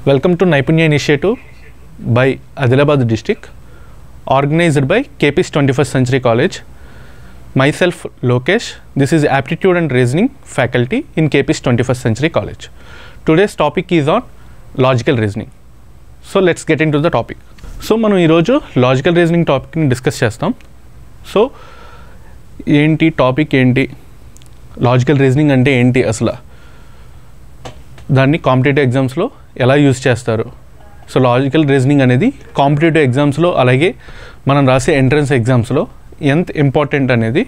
Welcome to Naipunya Initiative by Adilabad District, organized by KP's 21st Century College. Myself Lokesh, this is Aptitude and Reasoning faculty in KP's 21st Century College. Today's topic is on logical reasoning. So let's get into the topic. So మనం ఈరోజు logical reasoning టాపిక్ని discuss చేస్తాం. So ఏంటి topic ఏంటి, logical reasoning అంటే ఏంటి, అసలు దాన్ని కాంపిటేటివ్ ఎగ్జామ్స్లో ఎలా యూజ్ చేస్తారు. సో లాజికల్ రీజనింగ్ అనేది కాంపిటేటివ్ ఎగ్జామ్స్లో అలాగే మనం రాసే ఎంట్రన్స్ ఎగ్జామ్స్లో ఎంత ఇంపార్టెంట్ అనేది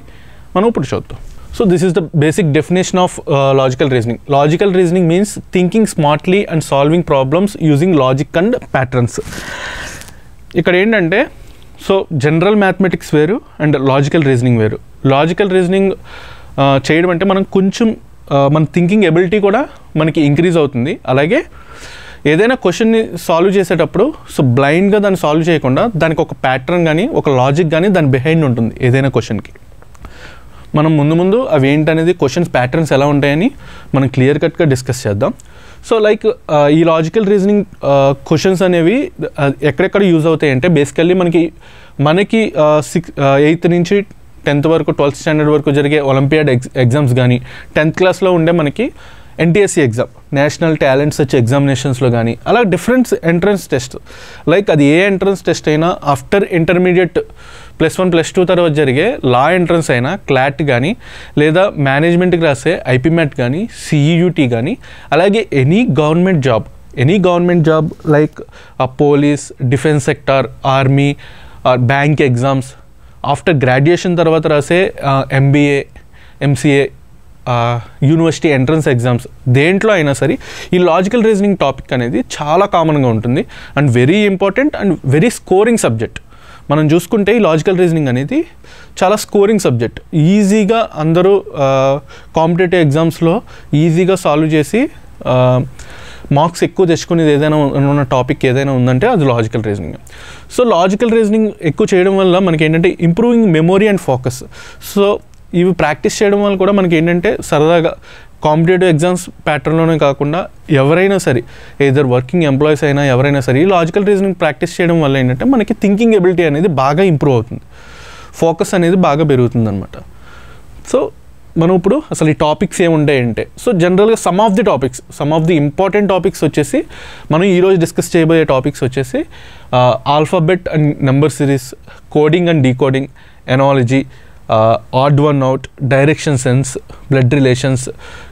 మనం ఇప్పుడు చూద్దాం. So this is the basic definition of logical reasoning. Logical reasoning means thinking smartly and solving problems using logic and patterns. ఇక్కడ ఏంటంటే సో జనరల్ మ్యాథమెటిక్స్ వేరు అండ్ లాజికల్ రీజనింగ్ వేరు. లాజికల్ రీజనింగ్ చేయడం అంటే మనం కొంచెం మన థింకింగ్ ఎబిలిటీ కూడా మనకి ఇంక్రీజ్ అవుతుంది. అలాగే ఏదైనా క్వశ్చన్ని సాల్వ్ చేసేటప్పుడు సో బ్లైండ్గా దాన్ని సాల్వ్ చేయకుండా దానికి ఒక ప్యాటర్న్ కానీ ఒక లాజిక్ కానీ దాని బిహైండ్ ఉంటుంది. ఏదైనా క్వశ్చన్కి మనం ముందు అవి ఏంటనేది క్వశ్చన్స్ ప్యాటర్న్స్ ఎలా ఉంటాయని మనం క్లియర్ కట్గా డిస్కస్ చేద్దాం. సో లైక్ ఈ లాజికల్ రీజనింగ్ క్వశ్చన్స్ అనేవి ఎక్కడెక్కడ యూజ్ అవుతాయి అంటే బేసికల్లీ మనకి 8th నుంచి 10th వరకు 12th స్టాండర్డ్ వరకు జరిగే ఒలింపియాడ్ ఎగ్జామ్స్ కానీ 10th క్లాస్లో ఉండే మనకి NTSC exam, national talent search ఎగ్జామినేషన్స్లో కానీ అలా డిఫరెంట్ ఎంట్రన్స్ టెస్ట్, లైక్ అది ఏ ఎంట్రన్స్ టెస్ట్ అయినా ఆఫ్టర్ ఇంటర్మీడియట్ +1 +2 తర్వాత జరిగే లా ఎంట్రన్స్ అయినా క్లాట్ కానీ లేదా మేనేజ్మెంట్కి రాసే IPMAT కానీ CEUT కానీ అలాగే any government job like police, defence sector, army, bank exams, after graduation తర్వాత రాసే MBA, MCA, university entrance exams, దేంట్లో అయినా సరే ఈ లాజికల్ రీజనింగ్ టాపిక్ అనేది చాలా కామన్గా ఉంటుంది and very important and very scoring subject. మనం చూసుకుంటే ఈ లాజికల్ రీజనింగ్ అనేది చాలా స్కోరింగ్ సబ్జెక్ట్. ఈజీగా అందరూ కాంపిటేటివ్ ఎగ్జామ్స్లో ఈజీగా సాల్వ్ చేసి మార్క్స్ ఎక్కువ తెచ్చుకునేది ఏదైనా ఉన్న టాపిక్ ఏదైనా ఉందంటే అది logical reasoning. So logical reasoning ఎక్కువ చేయడం వల్ల మనకి ఏంటంటే improving memory and focus. So ఇవి ప్రాక్టీస్ చేయడం వల్ల కూడా మనకి ఏంటంటే సరదాగా కాంపిటేటివ్ ఎగ్జామ్స్ ప్యాటర్న్లోనే కాకుండా ఎవరైనా సరే ఏదర్ వర్కింగ్ ఎంప్లాయీస్ అయినా ఎవరైనా సరే ఈ లాజికల్ రీజనింగ్ ప్రాక్టీస్ చేయడం వల్ల ఏంటంటే మనకి థింకింగ్ ఎబిలిటీ అనేది బాగా ఇంప్రూవ్ అవుతుంది, ఫోకస్ అనేది బాగా పెరుగుతుంది అనమాట. సో మనం ఇప్పుడు అసలు ఈ టాపిక్స్ ఏముంటాయంటే సో జనరల్గా some of the important topics వచ్చేసి మనం ఈరోజు డిస్కస్ చేయబోయే టాపిక్స్ వచ్చేసి alphabet and number series, coding and decoding, analogy, odd one out, direction sense, blood relations,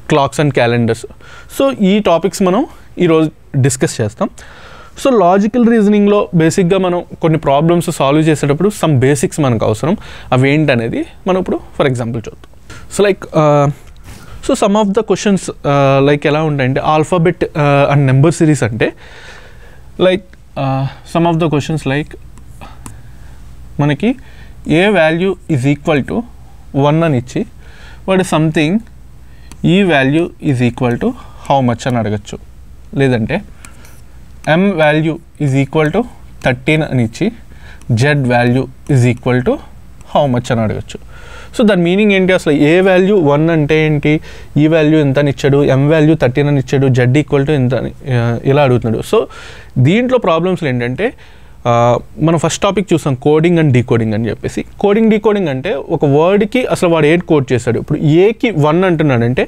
clocks and calendars. So ఈ టాపిక్స్ మనం ఈరోజు డిస్కస్ చేస్తాం. సో లాజికల్ రీజనింగ్లో బేసిక్గా మనం కొన్ని ప్రాబ్లమ్స్ సాల్వ్ చేసేటప్పుడు సమ్ బేసిక్స్ మనకు అవసరం. అవి ఏంటనేది మనం ఇప్పుడు ఫర్ ఎగ్జాంపుల్ చూద్దాం. So like so some of the questions like ఎలా ఉంటాయంటే ఆల్ఫాబెట్ అండ్ నెంబర్ సిరీస్ అంటే like some of the questions like మనకి ఏ వాల్యూ ఈజ్ ఈక్వల్ టు 1 అని ఇచ్చి వాడు సంథింగ్ ఈ value is equal to how much అని అడగచ్చు. లేదంటే M value is equal to 13 అని ఇచ్చి Z value is equal to how much అని అడగచ్చు. సో దాని మీనింగ్ ఏంటి, అసలు ఏ వాల్యూ 1 అంటే ఏంటి, ఈ వాల్యూ ఎంత అని ఇచ్చాడు, M వాల్యూ 13 అని ఇచ్చాడు, Z ఈక్వల్ టు ఎంత అని ఇలా అడుగుతున్నాడు. సో దీంట్లో ప్రాబ్లమ్స్లు ఏంటంటే మనం ఫస్ట్ టాపిక్ చూసాం కోడింగ్ అండ్ డీకోడింగ్ అని చెప్పేసి. డీకోడింగ్ అంటే ఒక వర్డ్కి అసలు వాడు 8 కోడ్ చేశాడు. ఇప్పుడు ఏకి 1 అంటున్నాడంటే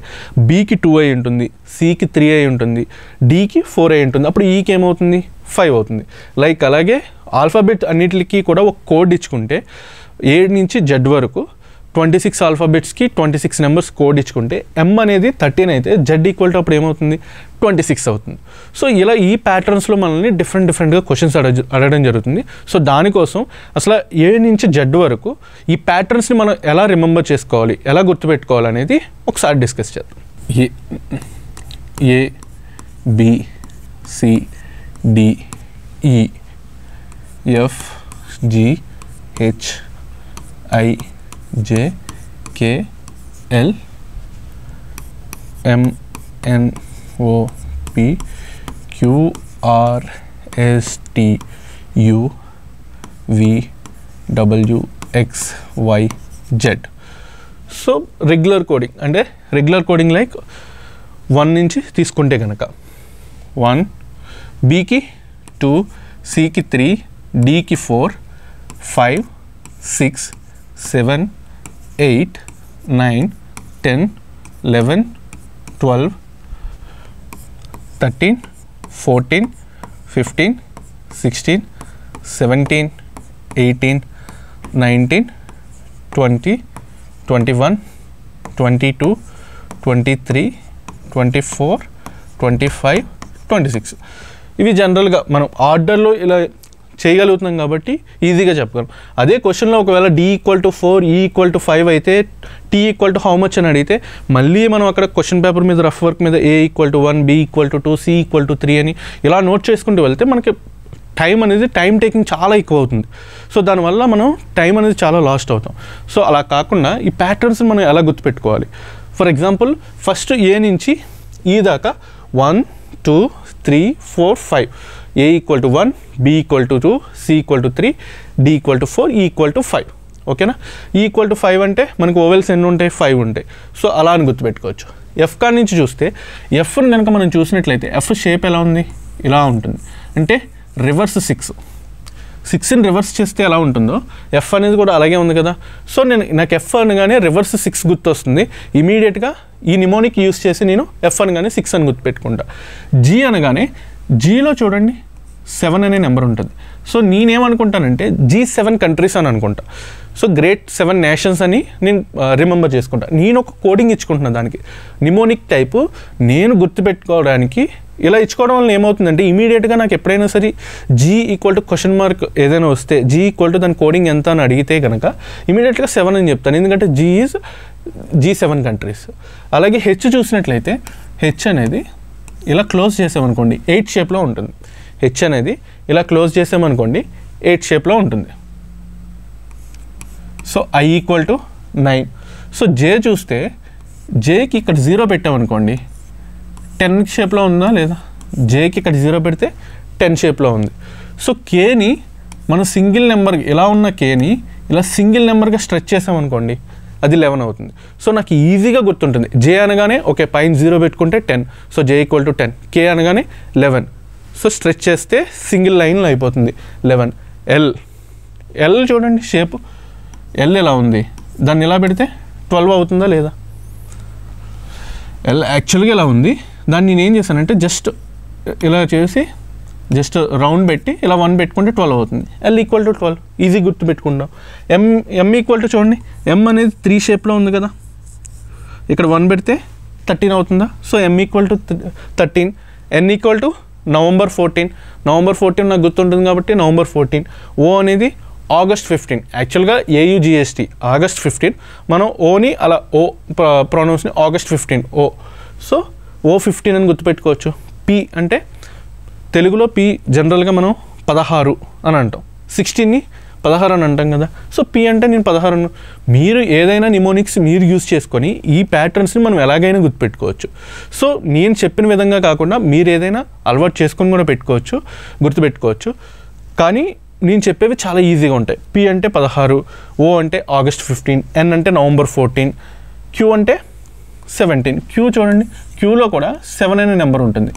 బీకి 2 అయి ఉంటుంది, సికి 3 అయి ఉంటుంది, డీకి 4 అయి ఉంటుంది, అప్పుడు ఈకి ఏమవుతుంది 5 అవుతుంది. లైక్ అలాగే ఆల్ఫాబెట్ అన్నిటికీ కూడా ఒక కోడ్ ఇచ్చుకుంటే A నుంచి Z వరకు 26 ఆల్ఫాబెట్స్కి 26 నెంబర్స్ కోడ్ ఇచ్చుకుంటే M అనేది 13 అయితే Z ఈక్వల్ టు అప్పుడు ఏమవుతుంది 26 అవుతుంది. సో ఇలా ఈ ప్యాటర్న్స్లో మనల్ని డిఫరెంట్గా క్వశ్చన్స్ అడగడం జరుగుతుంది. సో దానికోసం అసలు A నుంచి Z వరకు ఈ ప్యాటర్న్స్ని మనం ఎలా రిమెంబర్ చేసుకోవాలి, ఎలా గుర్తుపెట్టుకోవాలి అనేది ఒకసారి డిస్కస్ చేద్దాం. A B C D E F G H I J K L M N O P Q R S T U V W X Y Z. So regular coding like 1 నుంచి తీసుకుంటే కనుక 1 బికి 2, సికి 3, డికి 4, 5, 6, 7, 8, 9, 10, 11, 12, 13, 14, 15, 16, 17, 18, 19, 20, 21, 22, 23, 24, 25, 26. ఇవి జనరల్గా మనం ఆర్డర్లో ఇలా చేయగలుగుతున్నాం కాబట్టి ఈజీగా చెప్పగలం. అదే క్వశ్చన్లో ఒకవేళ d = 4, e = 5 అయితే t = హౌ మచ్ అని అడిగితే మళ్ళీ మనం అక్కడ క్వశ్చన్ పేపర్ మీద రఫ్ వర్క్ మీద a = 1, b = 2, c = 3 అని ఇలా నోట్ చేసుకుంటూ వెళ్తే మనకి టైం టేకింగ్ చాలా ఎక్కువ అవుతుంది. సో దానివల్ల మనం టైం అనేది చాలా లాస్ట్ అవుతాం. సో అలా కాకుండా ఈ ప్యాటర్న్స్ మనం ఎలా గుర్తుపెట్టుకోవాలి? ఫర్ ఎగ్జాంపుల్ ఫస్ట్ ఏ నుంచి ఈ దాకా 1, 2, 3, 4, 5. a = 1, b = 2, c = 3, d = 4, e = 5. ఓకేనా? e = 5 అంటే మనకు ఓవెల్స్ ఎన్ని ఉంటాయి? 5 ఉంటాయి. సో అలా అని గుర్తుపెట్టుకోవచ్చు. ఎఫ్ కాడి నుంచి చూస్తే ఎఫ్ని కనుక మనం చూసినట్లయితే ఎఫ్ షేప్ ఎలా ఉంది? ఇలా ఉంటుంది. అంటే రివర్స్ 6ని రివర్స్ చేస్తే ఎలా ఉంటుందో ఎఫ్ అనేది కూడా అలాగే ఉంది కదా. సో నాకు ఎఫ్ అనగానే రివర్స్ 6 గుర్తు వస్తుంది. ఇమీడియట్గా ఈ నిమోనిక్ యూస్ చేసి నేను ఎఫ్ అనగానే 6 అని గుర్తుపెట్టుకుంటా. జీ అనగానే జీలో చూడండి 7 అనే నెంబర్ ఉంటుంది. సో నేనేమనుకుంటానంటే G7 కంట్రీస్ అని అనుకుంటా. సో గ్రేట్ 7 నేషన్స్ అని నేను రిమెంబర్ చేసుకుంటా. నేను ఒక కోడింగ్ ఇచ్చుకుంటున్నాను దానికి. నిమోనిక్ టైపు నేను గుర్తుపెట్టుకోవడానికి ఇలా ఇచ్చుకోవడం వల్ల ఏమవుతుందంటే ఇమీడియట్గా నాకు ఎప్పుడైనా సరే G = ఏదైనా వస్తే G = దాని కోడింగ్ ఎంత అని అడిగితే కనుక ఇమీడియట్గా 7 అని చెప్తాను. ఎందుకంటే G7 కంట్రీస్. అలాగే హెచ్ చూసినట్లయితే హెచ్ అనేది ఇలా క్లోజ్ చేసామనుకోండి 8 షేప్లో ఉంటుంది. హెచ్ అనేది ఇలా క్లోజ్ చేసామనుకోండి 8 షేప్లో ఉంటుంది. So I = 9. సో జే చూస్తే జేకి ఇక్కడ 0 పెట్టామనుకోండి 10 షేప్లో ఉందా లేదా? జేకి ఇక్కడ 0 పెడితే 10 షేప్లో ఉంది. సో కేని మనం సింగిల్ నెంబర్ ఇలా ఉన్న కేని ఇలా సింగిల్ నెంబర్గా స్ట్రెచ్ చేసామనుకోండి అది 11 అవుతుంది. సో నాకు ఈజీగా గుర్తుంటుంది. జే అనగానే ఓకే పైన 0 పెట్టుకుంటే 10. సో జే = 10. కే అనగానే 11. సో స్ట్రెచ్ చేస్తే సింగిల్ లైన్లో అయిపోతుంది 11. ఎల్ చూడండి షేప్ ఎల్ ఎలా ఉంది? దాన్ని ఇలా పెడితే 12 అవుతుందా లేదా? ఎల్ యాక్చువల్గా ఎలా ఉంది? దాన్ని నేను ఏం చేశానంటే జస్ట్ ఇలా చేసి జస్ట్ రౌండ్ పెట్టి ఇలా 1 పెట్టుకుంటే 12 అవుతుంది. L = 12 ఈజీ గుర్తు పెట్టుకుంటాం. M = చూడండి M అనేది 3 షేప్లో ఉంది కదా. ఇక్కడ 1 పెడితే 13 అవుతుందా? So M = 13. N = November 14. November 14 నాకు గుర్తుంటుంది కాబట్టి November 14. O అనేది August 15. యాక్చువల్గా AUGST August 15. మనం ఓని అలా ఓ ప్రొనౌన్స్ని August 15 ఓ. సో O15 అని గుర్తుపెట్టుకోవచ్చు. P అంటే తెలుగులో P జనరల్గా మనం 16 అని అంటాం. 16ని 16 అని అంటాం కదా. సో P అంటే నేను 16. మీరు ఏదైనా నిమోనిక్స్ మీరు యూజ్ చేసుకొని ఈ ప్యాటర్న్స్ని మనం ఎలాగైనా గుర్తుపెట్టుకోవచ్చు. సో నేను చెప్పిన విధంగా కాకుండా మీరు ఏదైనా అలవాటు చేసుకొని కూడా గుర్తుపెట్టుకోవచ్చు. కానీ నేను చెప్పేవి చాలా ఈజీగా ఉంటాయి. P అంటే 16, O అంటే August 15, N అంటే November 14, Q అంటే 17. Q చూడండి Qలో కూడా 7 అనే నెంబర్ ఉంటుంది.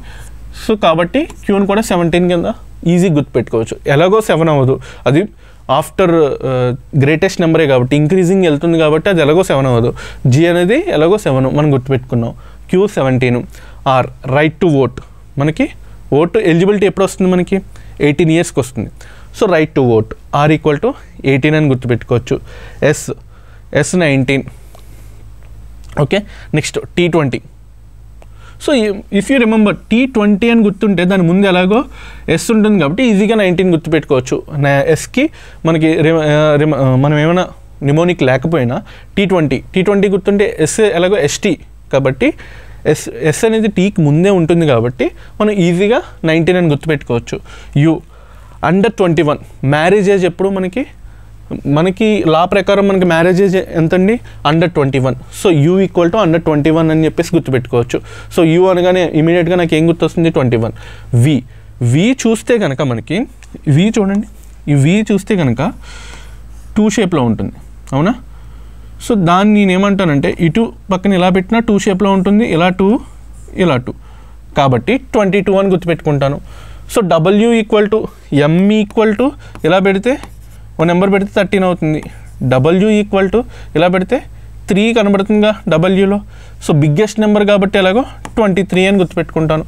సో కాబట్టి Qని కూడా 17 కింద ఈజీ గుర్తుపెట్టుకోవచ్చు. ఎలాగో 7 అవ్వదు, అది ఆఫ్టర్ గ్రేటెస్ట్ నెంబరే కాబట్టి ఇంక్రీజింగ్ వెళ్తుంది కాబట్టి అది ఎలాగో 7 అవ్వదు. G అనేది ఎలాగో 7 మనం గుర్తుపెట్టుకున్నాం. Q 17. R right to vote. మనకి ఓటు ఎలిజిబిలిటీ ఎప్పుడు వస్తుంది? మనకి 18 ఇయర్స్కి వస్తుంది. So right to vote. R = 18 అని గుర్తుపెట్టుకోవచ్చు. S 19. Okay, next T20. So if you remember T20 అని గుర్తుంటే దాని ముందు ఎలాగో S ఉంటుంది కాబట్టి ఈజీగా 19 గుర్తుపెట్టుకోవచ్చు. ఎస్కి మనకి మనం ఏమైనా నిమోనిక్ లేకపోయినా T20 గుర్తుంటే S ఎలాగో ST కాబట్టి S అనేది Tకి ముందే ఉంటుంది కాబట్టి మనం ఈజీగా 19 అని గుర్తుపెట్టుకోవచ్చు. U under 21. మ్యారేజ్ ఏజ్ ఎప్పుడు మనకి లా ప్రకారం మనకి మ్యారేజ్ ఏజ్ ఎంతండి? అండర్ 21. సో U = అండర్ 21 అని చెప్పేసి గుర్తుపెట్టుకోవచ్చు. సో U అనగానే ఇమీడియట్గా నాకు ఏం గుర్తొస్తుంది? 21. V చూస్తే కనుక మనకి V చూడండి, ఈ V చూస్తే కనుక 2 షేప్లో ఉంటుంది, అవునా? సో దాన్ని నేను ఏమంటానంటే ఇటు పక్కన ఇలా పెట్టినా 2 షేప్లో ఉంటుంది, ఇలా 2 కాబట్టి 22 అని గుర్తుపెట్టుకుంటాను. So W equal to M equal to ఇలా పెడితే ఓ నెంబర్ పెడితే 13 అవుతుంది. డబ్ల్యూ ఈక్వల్ టు ఇలా పెడితే 3 కనబడుతుందిగా డబ్ల్యూలో. సో బిగ్గెస్ట్ నెంబర్ కాబట్టి ఎలాగో 23 అని గుర్తుపెట్టుకుంటాను.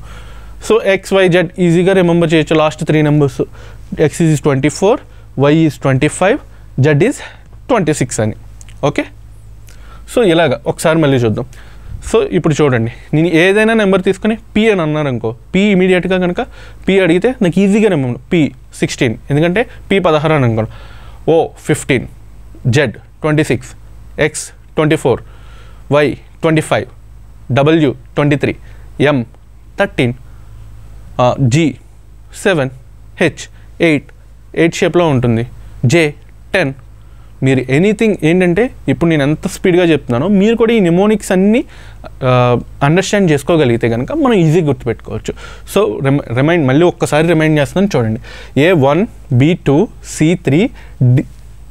సో XYZ ఈజీగా రిమెంబర్ చేయొచ్చు last 3 numbers. X is 24, Y is 25, Z is 26 అని. ఓకే, సో ఇలాగా ఒకసారి మళ్ళీ చూద్దాం. సో ఇప్పుడు చూడండి, నేను ఏదైనా నెంబర్ తీసుకొని P అని అన్నారు అనుకో, P ఇమీడియట్గా కనుక P అడిగితే నాకు ఈజీగా రిమెంబర్. P 16 ఎందుకంటే P 16 అని అనుకోండి. O 15, Z 26, X 24, Y 25, W 23, M 13, G 7, H 8 షేప్లో ఉంటుంది, J 10. మీరు ఎనీథింగ్ ఏంటంటే ఇప్పుడు నేను ఎంత స్పీడ్గా చెప్తున్నానో మీరు కూడా ఈ నిమోనిక్స్ అన్నీ అండర్స్టాండ్ చేసుకోగలిగితే కనుక మనం ఈజీగా గుర్తుపెట్టుకోవచ్చు. సో మళ్ళీ ఒక్కసారి రిమైండ్ చేస్తున్నాను చూడండి. A1, B2, C3,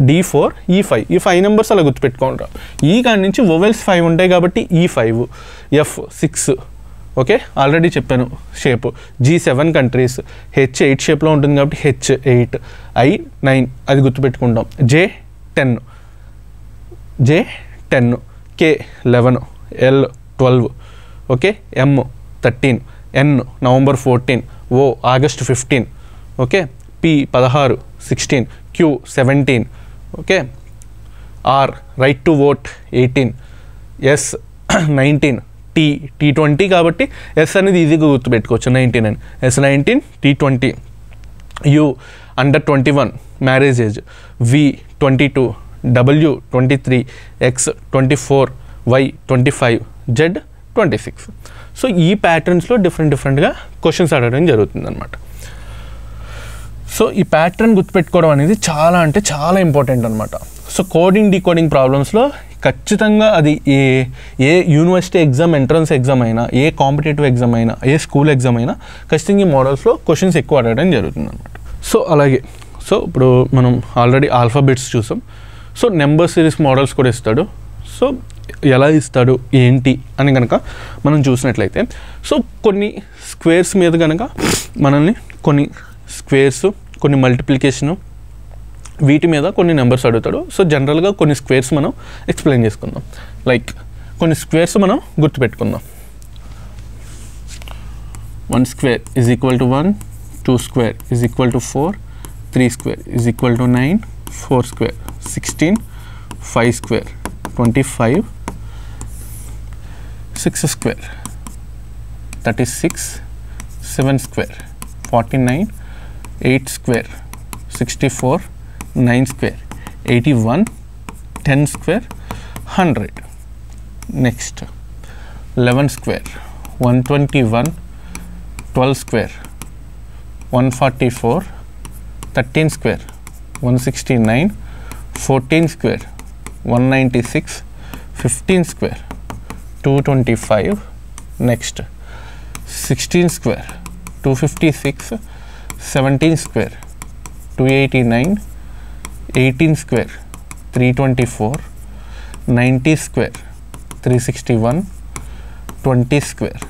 D4, E5. ఈ 5 నెంబర్స్ అలా గుర్తుపెట్టుకుంటారు. ఈ కాడి నుంచి వొవెల్స్ 5 ఉంటాయి కాబట్టి E5, F 6. ఓకే, ఆల్రెడీ చెప్పాను షేప్. G7 కంట్రీస్, H 8 షేప్లో ఉంటుంది కాబట్టి H 8, I 9 అది గుర్తుపెట్టుకుంటాం. J 10, K 11, L 12. Okay, M 13, N November 14, O August 15. Okay, P 16, 16, Q 17. Okay, R right to vote 18, S 19, T20 కాబట్టి S అనేది ఈజీగా గుర్తుపెట్టుకోవచ్చు 19 అని. S 19, T20. U under 21 marriage age, V 22, W 23, X 24, Y 25, Z 26. So ఈ ప్యాటర్న్స్లో డిఫరెంట్గా questions అడగడం జరుగుతుంది అనమాట. సో ఈ ప్యాటర్న్ గుర్తుపెట్టుకోవడం అనేది చాలా అంటే చాలా ఇంపార్టెంట్ అనమాట. సో కోడింగ్ డీకోడింగ్ ప్రాబ్లమ్స్లో ఖచ్చితంగా అది ఏ యూనివర్సిటీ ఎగ్జామ్, ఎంట్రన్స్ ఎగ్జామ్ అయినా, ఏ కాంపిటేటివ్ ఎగ్జామ్ అయినా, ఏ స్కూల్ ఎగ్జామ్ అయినా ఖచ్చితంగా ఈ మోడల్స్లో క్వశ్చన్స్ ఎక్కువ అడగడం జరుగుతుంది అనమాట. సో అలాగే సో ఇప్పుడు మనం ఆల్రెడీ ఆల్ఫాబెట్స్ చూసాం. సో నెంబర్ సిరీస్ మోడల్స్ కూడా ఇస్తాడు. సో ఎలా ఇస్తాడు ఏంటి అని కనుక మనం చూసినట్లయితే, సో కొన్ని స్క్వేర్స్ మీద కనుక మనల్ని కొన్ని స్క్వేర్స్, కొన్ని మల్టిప్లికేషను, వీటి మీద కొన్ని నెంబర్స్ అడుగుతాడు. సో జనరల్గా కొన్ని స్క్వేర్స్ మనం ఎక్స్ప్లెయిన్ చేసుకుందాం. లైక్ కొన్ని స్క్వేర్స్ మనం గుర్తుపెట్టుకుందాం. 1 square is equal to 1, 2 square is equal to 4, 3 square is equal to 9, 4 square 16, 5 square 25, 6 square 36, 7 square 49, 8 square 64, 9 square 81, 10 square 100. Next 11 square 121, 12 square 144, 13 square 169, 14 square 196, 15 square 225. Next 16 square 256, 17 square 289, 18 square 324, 90 square 361, 20 square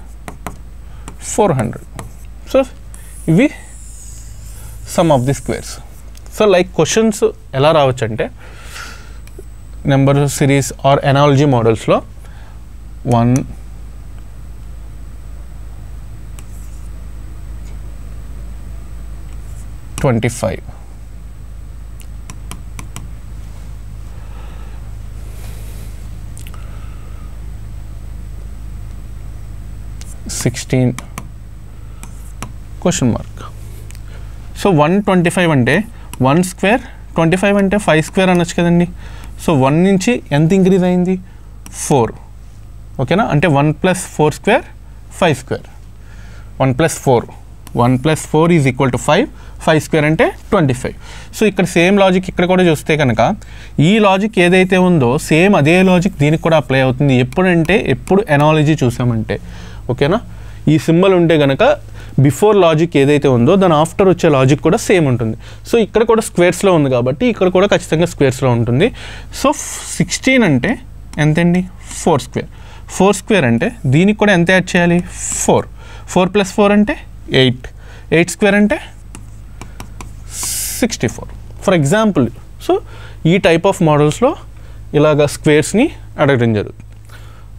400. So ఇవి sum of the squares. So like questions ఎలా రావచ్చు అంటే number series or analogy మోడల్స్లో 1, 25, 16 question mark. So 125 అంటే 1 square, 25 అంటే 5 square అనొచ్చు కదండి. So 1 నుంచి ఎంత ఇంక్రీజ్ అయింది 4. ఓకేనా, అంటే 1 + 4 square 5 square. 1 + 4, 1 + 4 is equal to 5, 5 square అంటే 25. సో ఇక్కడ సేమ్ లాజిక్ ఇక్కడ కూడా చూస్తే కనుక ఈ లాజిక్ ఏదైతే ఉందో సేమ్ అదే లాజిక్ దీనికి కూడా అప్లై అవుతుంది. ఎప్పుడంటే ఎప్పుడు ఎనాలజీ చూసామంటే, ఓకేనా, ఈ సింబల్ ఉంటే కనుక బిఫోర్ లాజిక్ ఏదైతే ఉందో దాని ఆఫ్టర్ వచ్చే లాజిక్ కూడా సేమ్ ఉంటుంది. సో ఇక్కడ కూడా స్క్వేర్స్లో ఉంది కాబట్టి ఇక్కడ కూడా ఖచ్చితంగా స్క్వేర్స్లో ఉంటుంది. సో 16 అంటే ఎంతండి 4 square. 4 square అంటే దీనికి కూడా ఎంత యాడ్ చేయాలి 4. 4 + 4 అంటే 8. 8 స్క్వేర్ అంటే 64 ఫర్ ఎగ్జాంపుల్. సో ఈ టైప్ ఆఫ్ మోడల్స్లో ఇలాగ స్క్వేర్స్ని అడగడం జరుగుతుంది.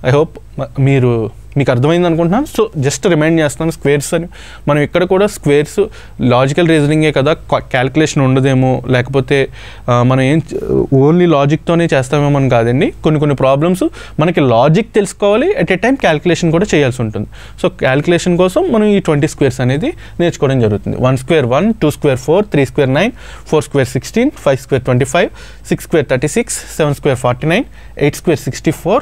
ఐ హోప్ మీకు అర్థమైంది అనుకుంటున్నాను. సో జస్ట్ రిమైండ్ చేస్తున్నాను స్క్వేర్స్ అని. మనం ఇక్కడ కూడా స్క్వేర్స్ లాజికల్ రీజనింగే కదా, క్యాలిక్యులేషన్ ఉండదేమో, లేకపోతే మనం ఓన్లీ లాజిక్తోనే చేస్తామేమో అని కాదండి. కొన్ని ప్రాబ్లమ్స్ మనకి లాజిక్ తెలుసుకోవాలి, అట్ ఏ టైం క్యాలిక్యులేషన్ కూడా చేయాల్సి ఉంటుంది. సో క్యాలిక్యులేషన్ కోసం మనం ఈ 20 స్క్వేర్స్ అనేది నేర్చుకోవడం జరుగుతుంది. 1 square 1, 2 square 4, 3 square 9, 4 square 16, 5 square 25, 6 square 36, 7 square 49, 8 square 64,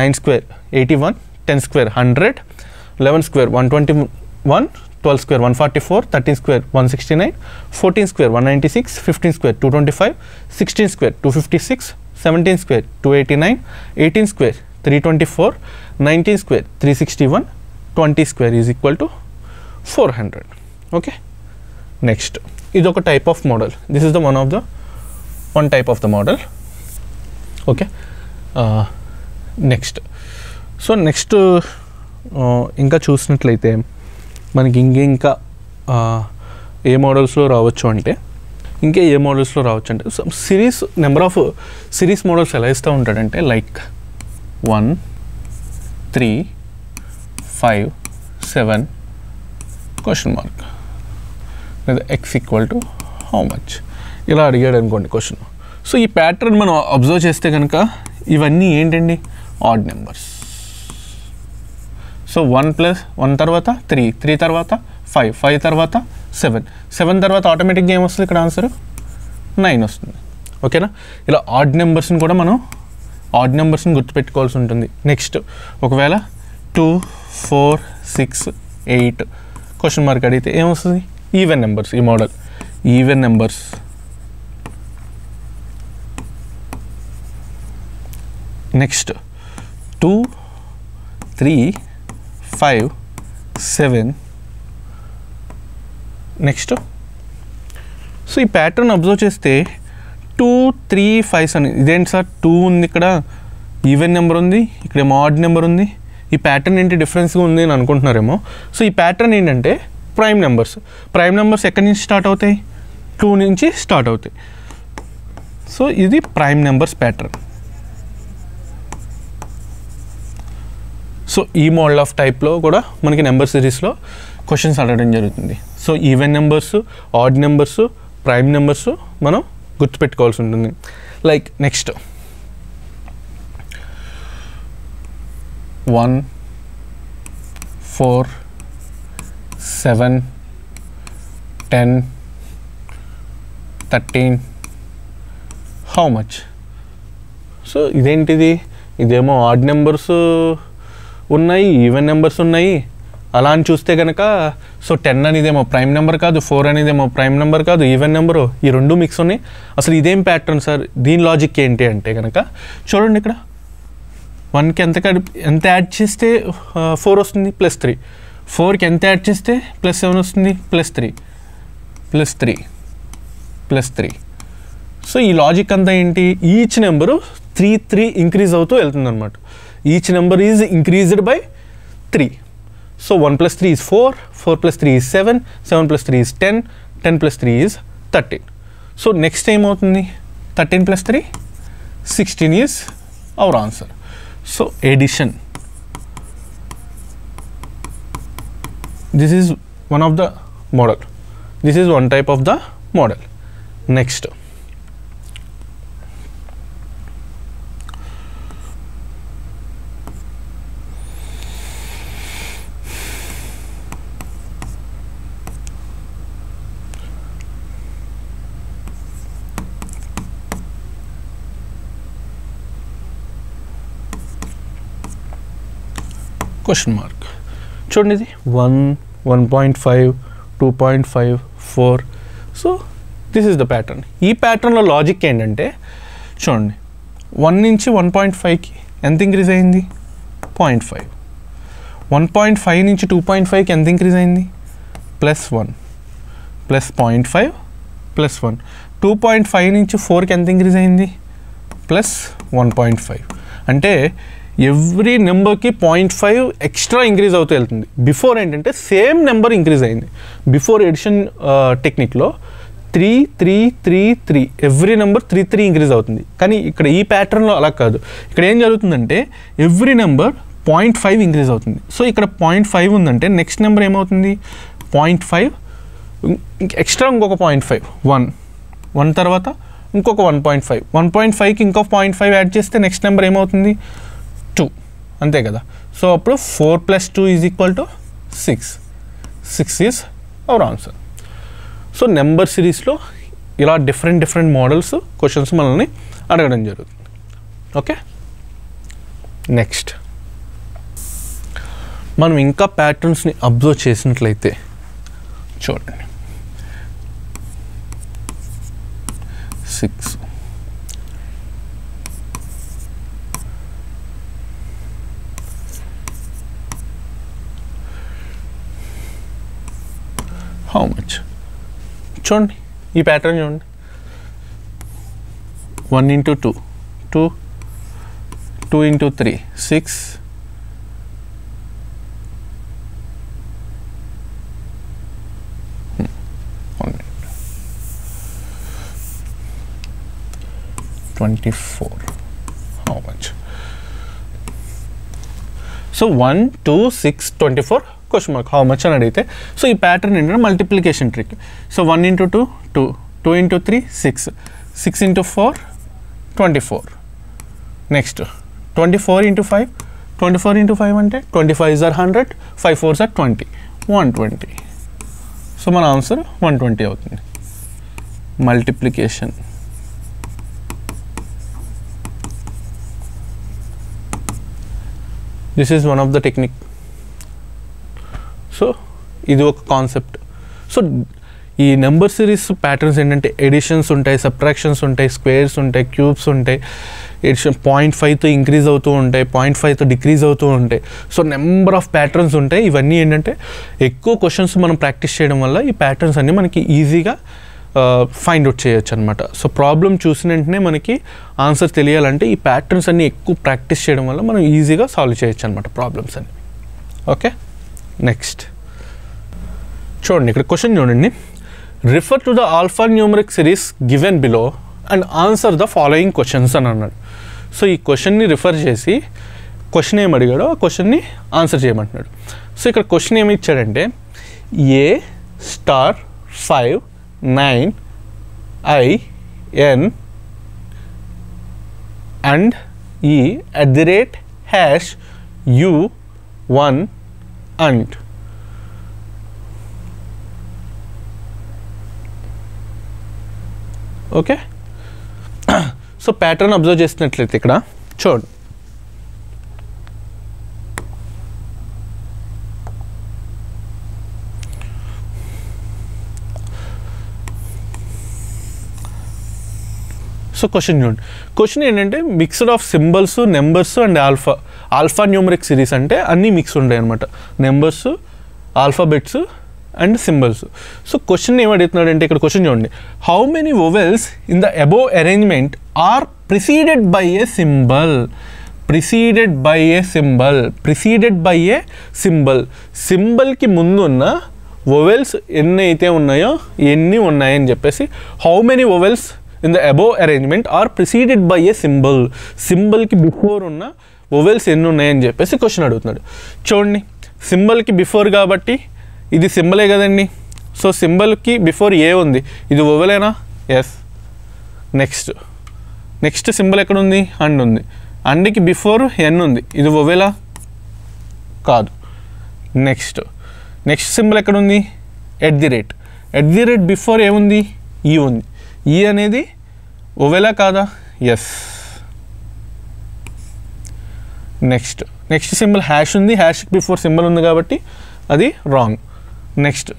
9 square 81, 10 square 100, 11 square 121, 12 square 144, 13 square 169, 14 square 196, 15 square 225, 16 square 256, 17 square 289, 18 square 324, 19 square 361, 20 square is equal to 400. Okay, next ఇది ఒక type of model. This is the one type of the model. Okay, next ఇంకా చూసినట్లయితే మనకి ఇంకా ఏ మోడల్స్లో రావచ్చు అంటే number of series models ఎలా ఇస్తూ ఉంటాడంటే లైక్ 1, 3, 5, 7 క్వశ్చన్ మార్క్ లేదా x equal to how much ఇలా అడిగాడు అనుకోండి క్వశ్చన్. సో ఈ ప్యాటర్న్ మనం అబ్జర్వ్ చేస్తే కనుక ఇవన్నీ ఏంటండి, ఆడ్ నెంబర్స్. సో 1 తర్వాత 3 తర్వాత 5 తర్వాత 7 తర్వాత ఆటోమేటిక్గా ఏమొస్తుంది ఇక్కడ ఆన్సర్ 9 వస్తుంది. ఓకేనా, ఇలా ఆడ్ నెంబర్స్ని కూడా మనం గుర్తుపెట్టుకోవాల్సి ఉంటుంది. నెక్స్ట్ ఒకవేళ 2, 4, 6, 8 క్వశ్చన్ మార్క్ అడిగితే ఏమొస్తుంది, ఈవెన్ నెంబర్స్. ఈ model even numbers. Next 2, 3, 5, 7 next. So ఈ ప్యాటర్న్ అబ్జర్వ్ చేస్తే 2, 3, 5 అని ఇదేంటి సార్, 2 ఉంది ఇక్కడ, ఈవెన్ నెంబర్ ఉంది, ఇక్కడేమో ఆడ్ నెంబర్ ఉంది. ఈ ప్యాటర్న్ ఏంటి డిఫరెన్స్గా ఉంది అని అనుకుంటున్నారేమో. సో ఈ ప్యాటర్న్ ఏంటంటే ప్రైమ్ నెంబర్స్ ఎక్కడి నుంచి స్టార్ట్ అవుతాయి, 2 నుంచి స్టార్ట్ అవుతాయి. సో ఇది ప్రైమ్ నెంబర్స్ ప్యాటర్న్. సో ఈ మోడల్ ఆఫ్ టైప్లో కూడా మనకి నెంబర్ సిరీస్లో క్వశ్చన్స్ అడగడం జరుగుతుంది. So even numbers, odd numbers, prime numbers మనం గుర్తుపెట్టుకోవాల్సి ఉంటుంది. Like next 1, 4, 7, 10, 13 how much. So ఇదేమో ఆడ్ నెంబర్స్ ఉన్నాయి, ఈవెన్ నెంబర్స్ ఉన్నాయి. అలా అని చూస్తే కనుక సో 10 అనేదేమో ప్రైమ్ నెంబర్ కాదు, 4 అనేదేమో ప్రైమ్ నెంబర్ కాదు, ఈవెన్ నెంబరు, ఈ రెండు మిక్స్ ఉన్నాయి. అసలు ఇదేం ప్యాటర్న్ సార్, దీని లాజిక్ ఏంటి అంటే కనుక చూడండి, ఇక్కడ 1కి ఎంత యాడ్ చేస్తే 4 వస్తుంది, +3. 4కి ఎంత యాడ్ చేస్తే +7 వస్తుంది, +3. సో ఈ లాజిక్ అంతా ఏంటి, ఈచ్ నెంబరు 3 ఇంక్రీజ్ అవుతూ వెళ్తుంది అనమాట. Each number is increased by 3. So 1 + 3 is 4, 4 + 3 is 7, 7 + 3 is 10, 10 + 3 is 13. So next ఏమవుతుంది, 13 + 3 16 is our answer. So addition, this is one of the model, this is one type of the model. Next question mark. చూడండి, ఇది 1, 1.5, 2.5, 4. So this is the pattern. ఈ ప్యాటర్న్లో logic ఏంటంటే చూడండి, 1 నుంచి 1.5కి ఎంత increase అయింది, 0.5. 1.5 నుంచి 2.5కి ఎంత ఇంక్రీజ్ అయింది, +1, +0.5, +1. 2.5 నుంచి 4కి ఎంత ఇంక్రీజ్ అయింది, +1.5. అంటే ఎవ్రీ నెంబర్కి 0.5 ఎక్స్ట్రా ఇంక్రీజ్ అవుతూ వెళ్తుంది. బిఫోర్ ఏంటంటే సేమ్ నెంబర్ ఇంక్రీజ్ అయింది. బిఫోర్ ఎడిషన్ టెక్నిక్లో 3 3 3 3 ఎవ్రీ నెంబర్ 3 3 ఇంక్రీజ్ అవుతుంది. కానీ ఇక్కడ ఈ ప్యాటర్న్లో అలా కాదు. ఇక్కడ ఏం జరుగుతుందంటే ఎవ్రీ నెంబర్ 0.5 ఇంక్రీజ్ అవుతుంది. సో ఇక్కడ 0.5 ఉందంటే నెక్స్ట్ నెంబర్ ఏమవుతుంది, 0.5 ఎక్స్ట్రా ఇంకొక 0.5 1 తర్వాత ఇంకొక 1.5 1.5కి ఇంకొక 0.5 యాడ్ చేస్తే నెక్స్ట్ నెంబర్ ఏమవుతుంది 2, అంతే కదా. సో అప్పుడు 4 + 2 = 6 is our answer. So number సిరీస్లో ఇలా డిఫరెంట్ మోడల్స్ క్వశ్చన్స్ మనల్ని అడగడం జరుగుతుంది. ఓకే, నెక్స్ట్ మనం ఇంకా ప్యాటర్న్స్ని అబ్జర్వ్ చేసినట్లయితే చూడండి. 6 హౌ మచ్ చూడండి, ఈ ప్యాటర్న్ చూడండి. 1 × 2 2 2 × 3 6 24. How much? So 1 2 6 24 question mark. How much అని అడిగితే సో ఈ ప్యాటర్న్ ఏంటంటే మల్టిప్లికేషన్ ట్రిక్. సో 1 × 2 2 2 × 3 6 6 × 4 24. నెక్స్ట్ 24 × 5 24 × 5 అంటే 25s are 100 5 4s are 20 120. So మన ఆన్సర్ 120 అవుతుంది. Multiplication this is one of the technique. So ఇది ఒక కాన్సెప్ట్. సో ఈ నెంబర్ సిరీస్ ప్యాటర్న్స్ ఏంటంటే ఎడిషన్స్ ఉంటాయి, సబ్ట్రాక్షన్స్ ఉంటాయి, స్క్వేర్స్ ఉంటాయి, క్యూబ్స్ ఉంటాయి, ఎడిషన్ 0.5తో ఇంక్రీజ్ అవుతూ ఉంటాయి, 0.5తో డిక్రీజ్ అవుతూ ఉంటాయి. సో నెంబర్ ఆఫ్ ప్యాటర్న్స్ ఉంటాయి. ఇవన్నీ ఏంటంటే ఎక్కువ క్వశ్చన్స్ మనం ప్రాక్టీస్ చేయడం వల్ల ఈ ప్యాటర్న్స్ అన్నీ మనకి ఈజీగా ఫైండ్ అవుట్ చేయొచ్చు అనమాట. సో ప్రాబ్లం చూసిన వెంటనే మనకి ఆన్సర్ తెలియాలంటే ఈ ప్యాటర్న్స్ అన్నీ ఎక్కువ ప్రాక్టీస్ చేయడం వల్ల మనం ఈజీగా సాల్వ్ చేయొచ్చు అనమాట ప్రాబ్లమ్స్ అన్ని. ఓకే, నెక్స్ట్ చూడండి, ఇక్కడ క్వశ్చన్ చూడండి. Refer to the alpha numeric series given below and answer the following questions అని అన్నాడు. సో ఈ క్వశ్చన్ని రిఫర్ చేసి క్వశ్చన్ ఏమి అడిగాడో ఆ క్వశ్చన్ని ఆన్సర్ చేయమంటున్నాడు. సో ఇక్కడ క్వశ్చన్ ఏమి ఇచ్చాడంటే A*5 9 I N and E @U 1 and okay. So pattern observe చేసినట్లయితే ఇక్కడ చూడండి. సో క్వశ్చన్ చూడండి. క్వశ్చన్ ఏంటంటే mixed of symbols, numbers and alphanumeric series అంటే అన్నీ మిక్స్ ఉంటాయి అనమాట. Numbers, alphabets and symbols. So question ఏమడుగుతున్నాడు అంటే ఇక్కడ క్వశ్చన్ చూడండి. How many vowels in the above arrangement are preceded by a symbol? Preceded by a symbol. సింబల్కి ముందు ఉన్న వొవెల్స్ ఎన్ని అయితే ఉన్నాయో ఎన్ని ఉన్నాయని చెప్పేసి how many vowels in the above arrangement are preceded by a symbol. సింబల్కి బిఫోర్ ఉన్న వొవెల్స్ ఎన్ని ఉన్నాయని చెప్పేసి క్వశ్చన్ అడుగుతున్నాడు. చూడండి, సింబల్కి బిఫోర్ కాబట్టి ఇది సింబలే కదండి. సో సింబల్కి బిఫోర్ ఏ ఉంది, ఇది వొవెలేనా? ఎస్. నెక్స్ట్ సింబల్ ఎక్కడ ఉంది? అండ్ ఉంది. అండ్కి బిఫోర్ ఎన్ ఉంది, ఇది వొవెలా? కాదు. నెక్స్ట్ సింబల్ ఎక్కడ ఉంది? @ బిఫోర్ ఏముంది? ఈ ఉంది. ఈ అనేది వొవెలా కాదా? ఎస్. నెక్స్ట్ సింబల్ హ్యాష్ ఉంది, హ్యాష్కి బిఫోర్ సింబల్ ఉంది కాబట్టి అది రాంగ్.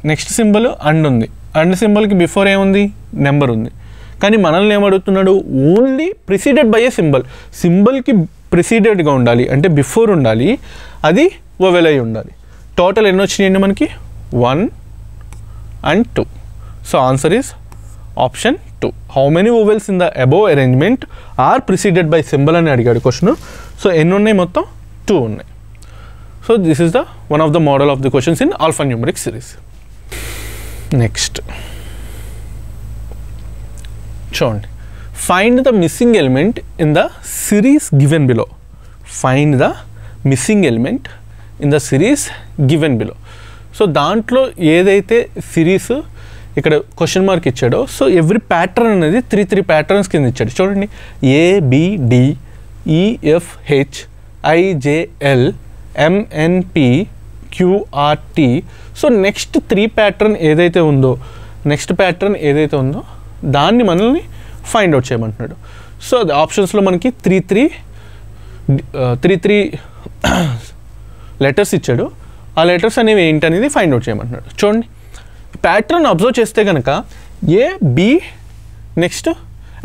నెక్స్ట్ సింబల్ అండ్ ఉంది, అండ్ సింబల్కి బిఫోర్ ఏముంది? నెంబర్ ఉంది. కానీ మనల్ని ఏమడుగుతున్నాడు? Only preceded by a symbol. సింబల్కి ప్రిసీడెడ్గా ఉండాలి అంటే బిఫోర్ ఉండాలి, అది వొవెల్ అయి ఉండాలి. టోటల్ ఎన్ని వచ్చినాయండి మనకి? 1 and 2. So answer is option 2. How many vowels in the above arrangement are preceded by symbol అని అడిగాడు క్వశ్చన్. సో ఎన్ని ఉన్నాయి మొత్తం 2 ఉన్నాయి. So this is the one of the model of the questions in alphanumeric series. Next చూడండి, find the missing element in the series given below. Find the missing element in the series given below. So దాంట్లో ఏదైతే series ఇక్కడ question mark ఇచ్చాడో, so every pattern అనేది 3 patterns కింద ఇచ్చాడు. చూడండి, ABD EFH IJL MNP QRT. So next 3 pattern ఏదైతే ఉందో, దాన్ని మనల్ని ఫైండ్ అవుట్ చేయమంటున్నాడు. సో అది ఆప్షన్స్లో మనకి 3 లెటర్స్ ఇచ్చాడు. ఆ లెటర్స్ అనేవి ఏంటనేది ఫైండ్ అవుట్ చేయమంటున్నాడు. చూడండి, ప్యాటర్న్ అబ్జర్వ్ చేస్తే కనుక AB నెక్స్ట్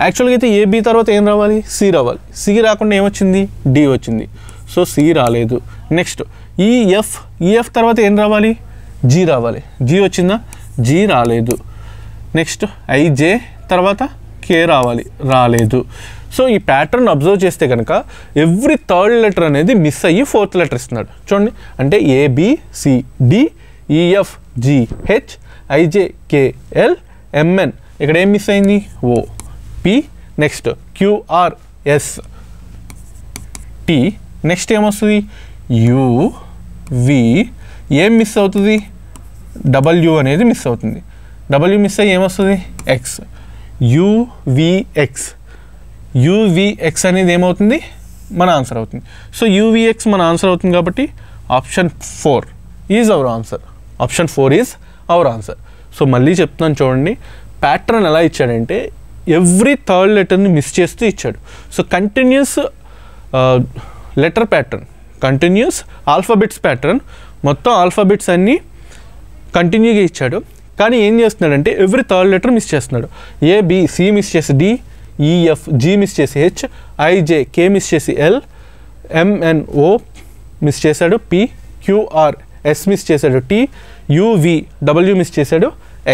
యాక్చువల్గా అయితే AB తర్వాత ఏం రావాలి? C రావాలి. C రాకుండా ఏమొచ్చింది? D వచ్చింది. సో C రాలేదు. నెక్స్ట్ EF తర్వాత ఏం రావాలి? G రావాలి. G వచ్చిందా? G రాలేదు. నెక్స్ట్ IJ తర్వాత K రాలేదు. సో ఈ ప్యాటర్న్ అబ్జర్వ్ చేస్తే కనుక ఎవ్రీ థర్డ్ లెటర్ అనేది మిస్ అయ్యి 4th లెటర్ ఇస్తున్నాడు. చూడండి, అంటే ABCDEFGH IJKL MN, ఇక్కడ ఏం మిస్ అయింది? OP. Next QRST. నెక్స్ట్ ఏమొస్తుంది? UV. ఏం మిస్ అవుతుంది? W అనేది మిస్ అవుతుంది. W మిస్ అయ్యి ఏమొస్తుంది? X. UVX అనేది ఏమవుతుంది? మన ఆన్సర్ అవుతుంది. సో UVX మన ఆన్సర్ అవుతుంది కాబట్టి option 4 is our answer. Option 4 is our answer. So మళ్ళీ చెప్తున్నాను చూడండి, ప్యాటర్న్ ఎలా ఇచ్చాడంటే ఎవ్రీ థర్డ్ లెటర్ని మిస్ చేస్తూ ఇచ్చాడు. So continuous letter pattern, continuous alphabets pattern, మొత్తం ఆల్ఫాబెట్స్ అన్నీ కంటిన్యూగా ఇచ్చాడు. కానీ ఏం చేస్తున్నాడంటే ఎవ్రీ థర్డ్ లెటర్ మిస్ చేస్తున్నాడు. ABC మిస్ చేసి D, EF G మిస్ చేసి H, IJ K మిస్ చేసి L, MNO మిస్ చేశాడు P, QR S మిస్ చేశాడు T, UV W మిస్ చేశాడు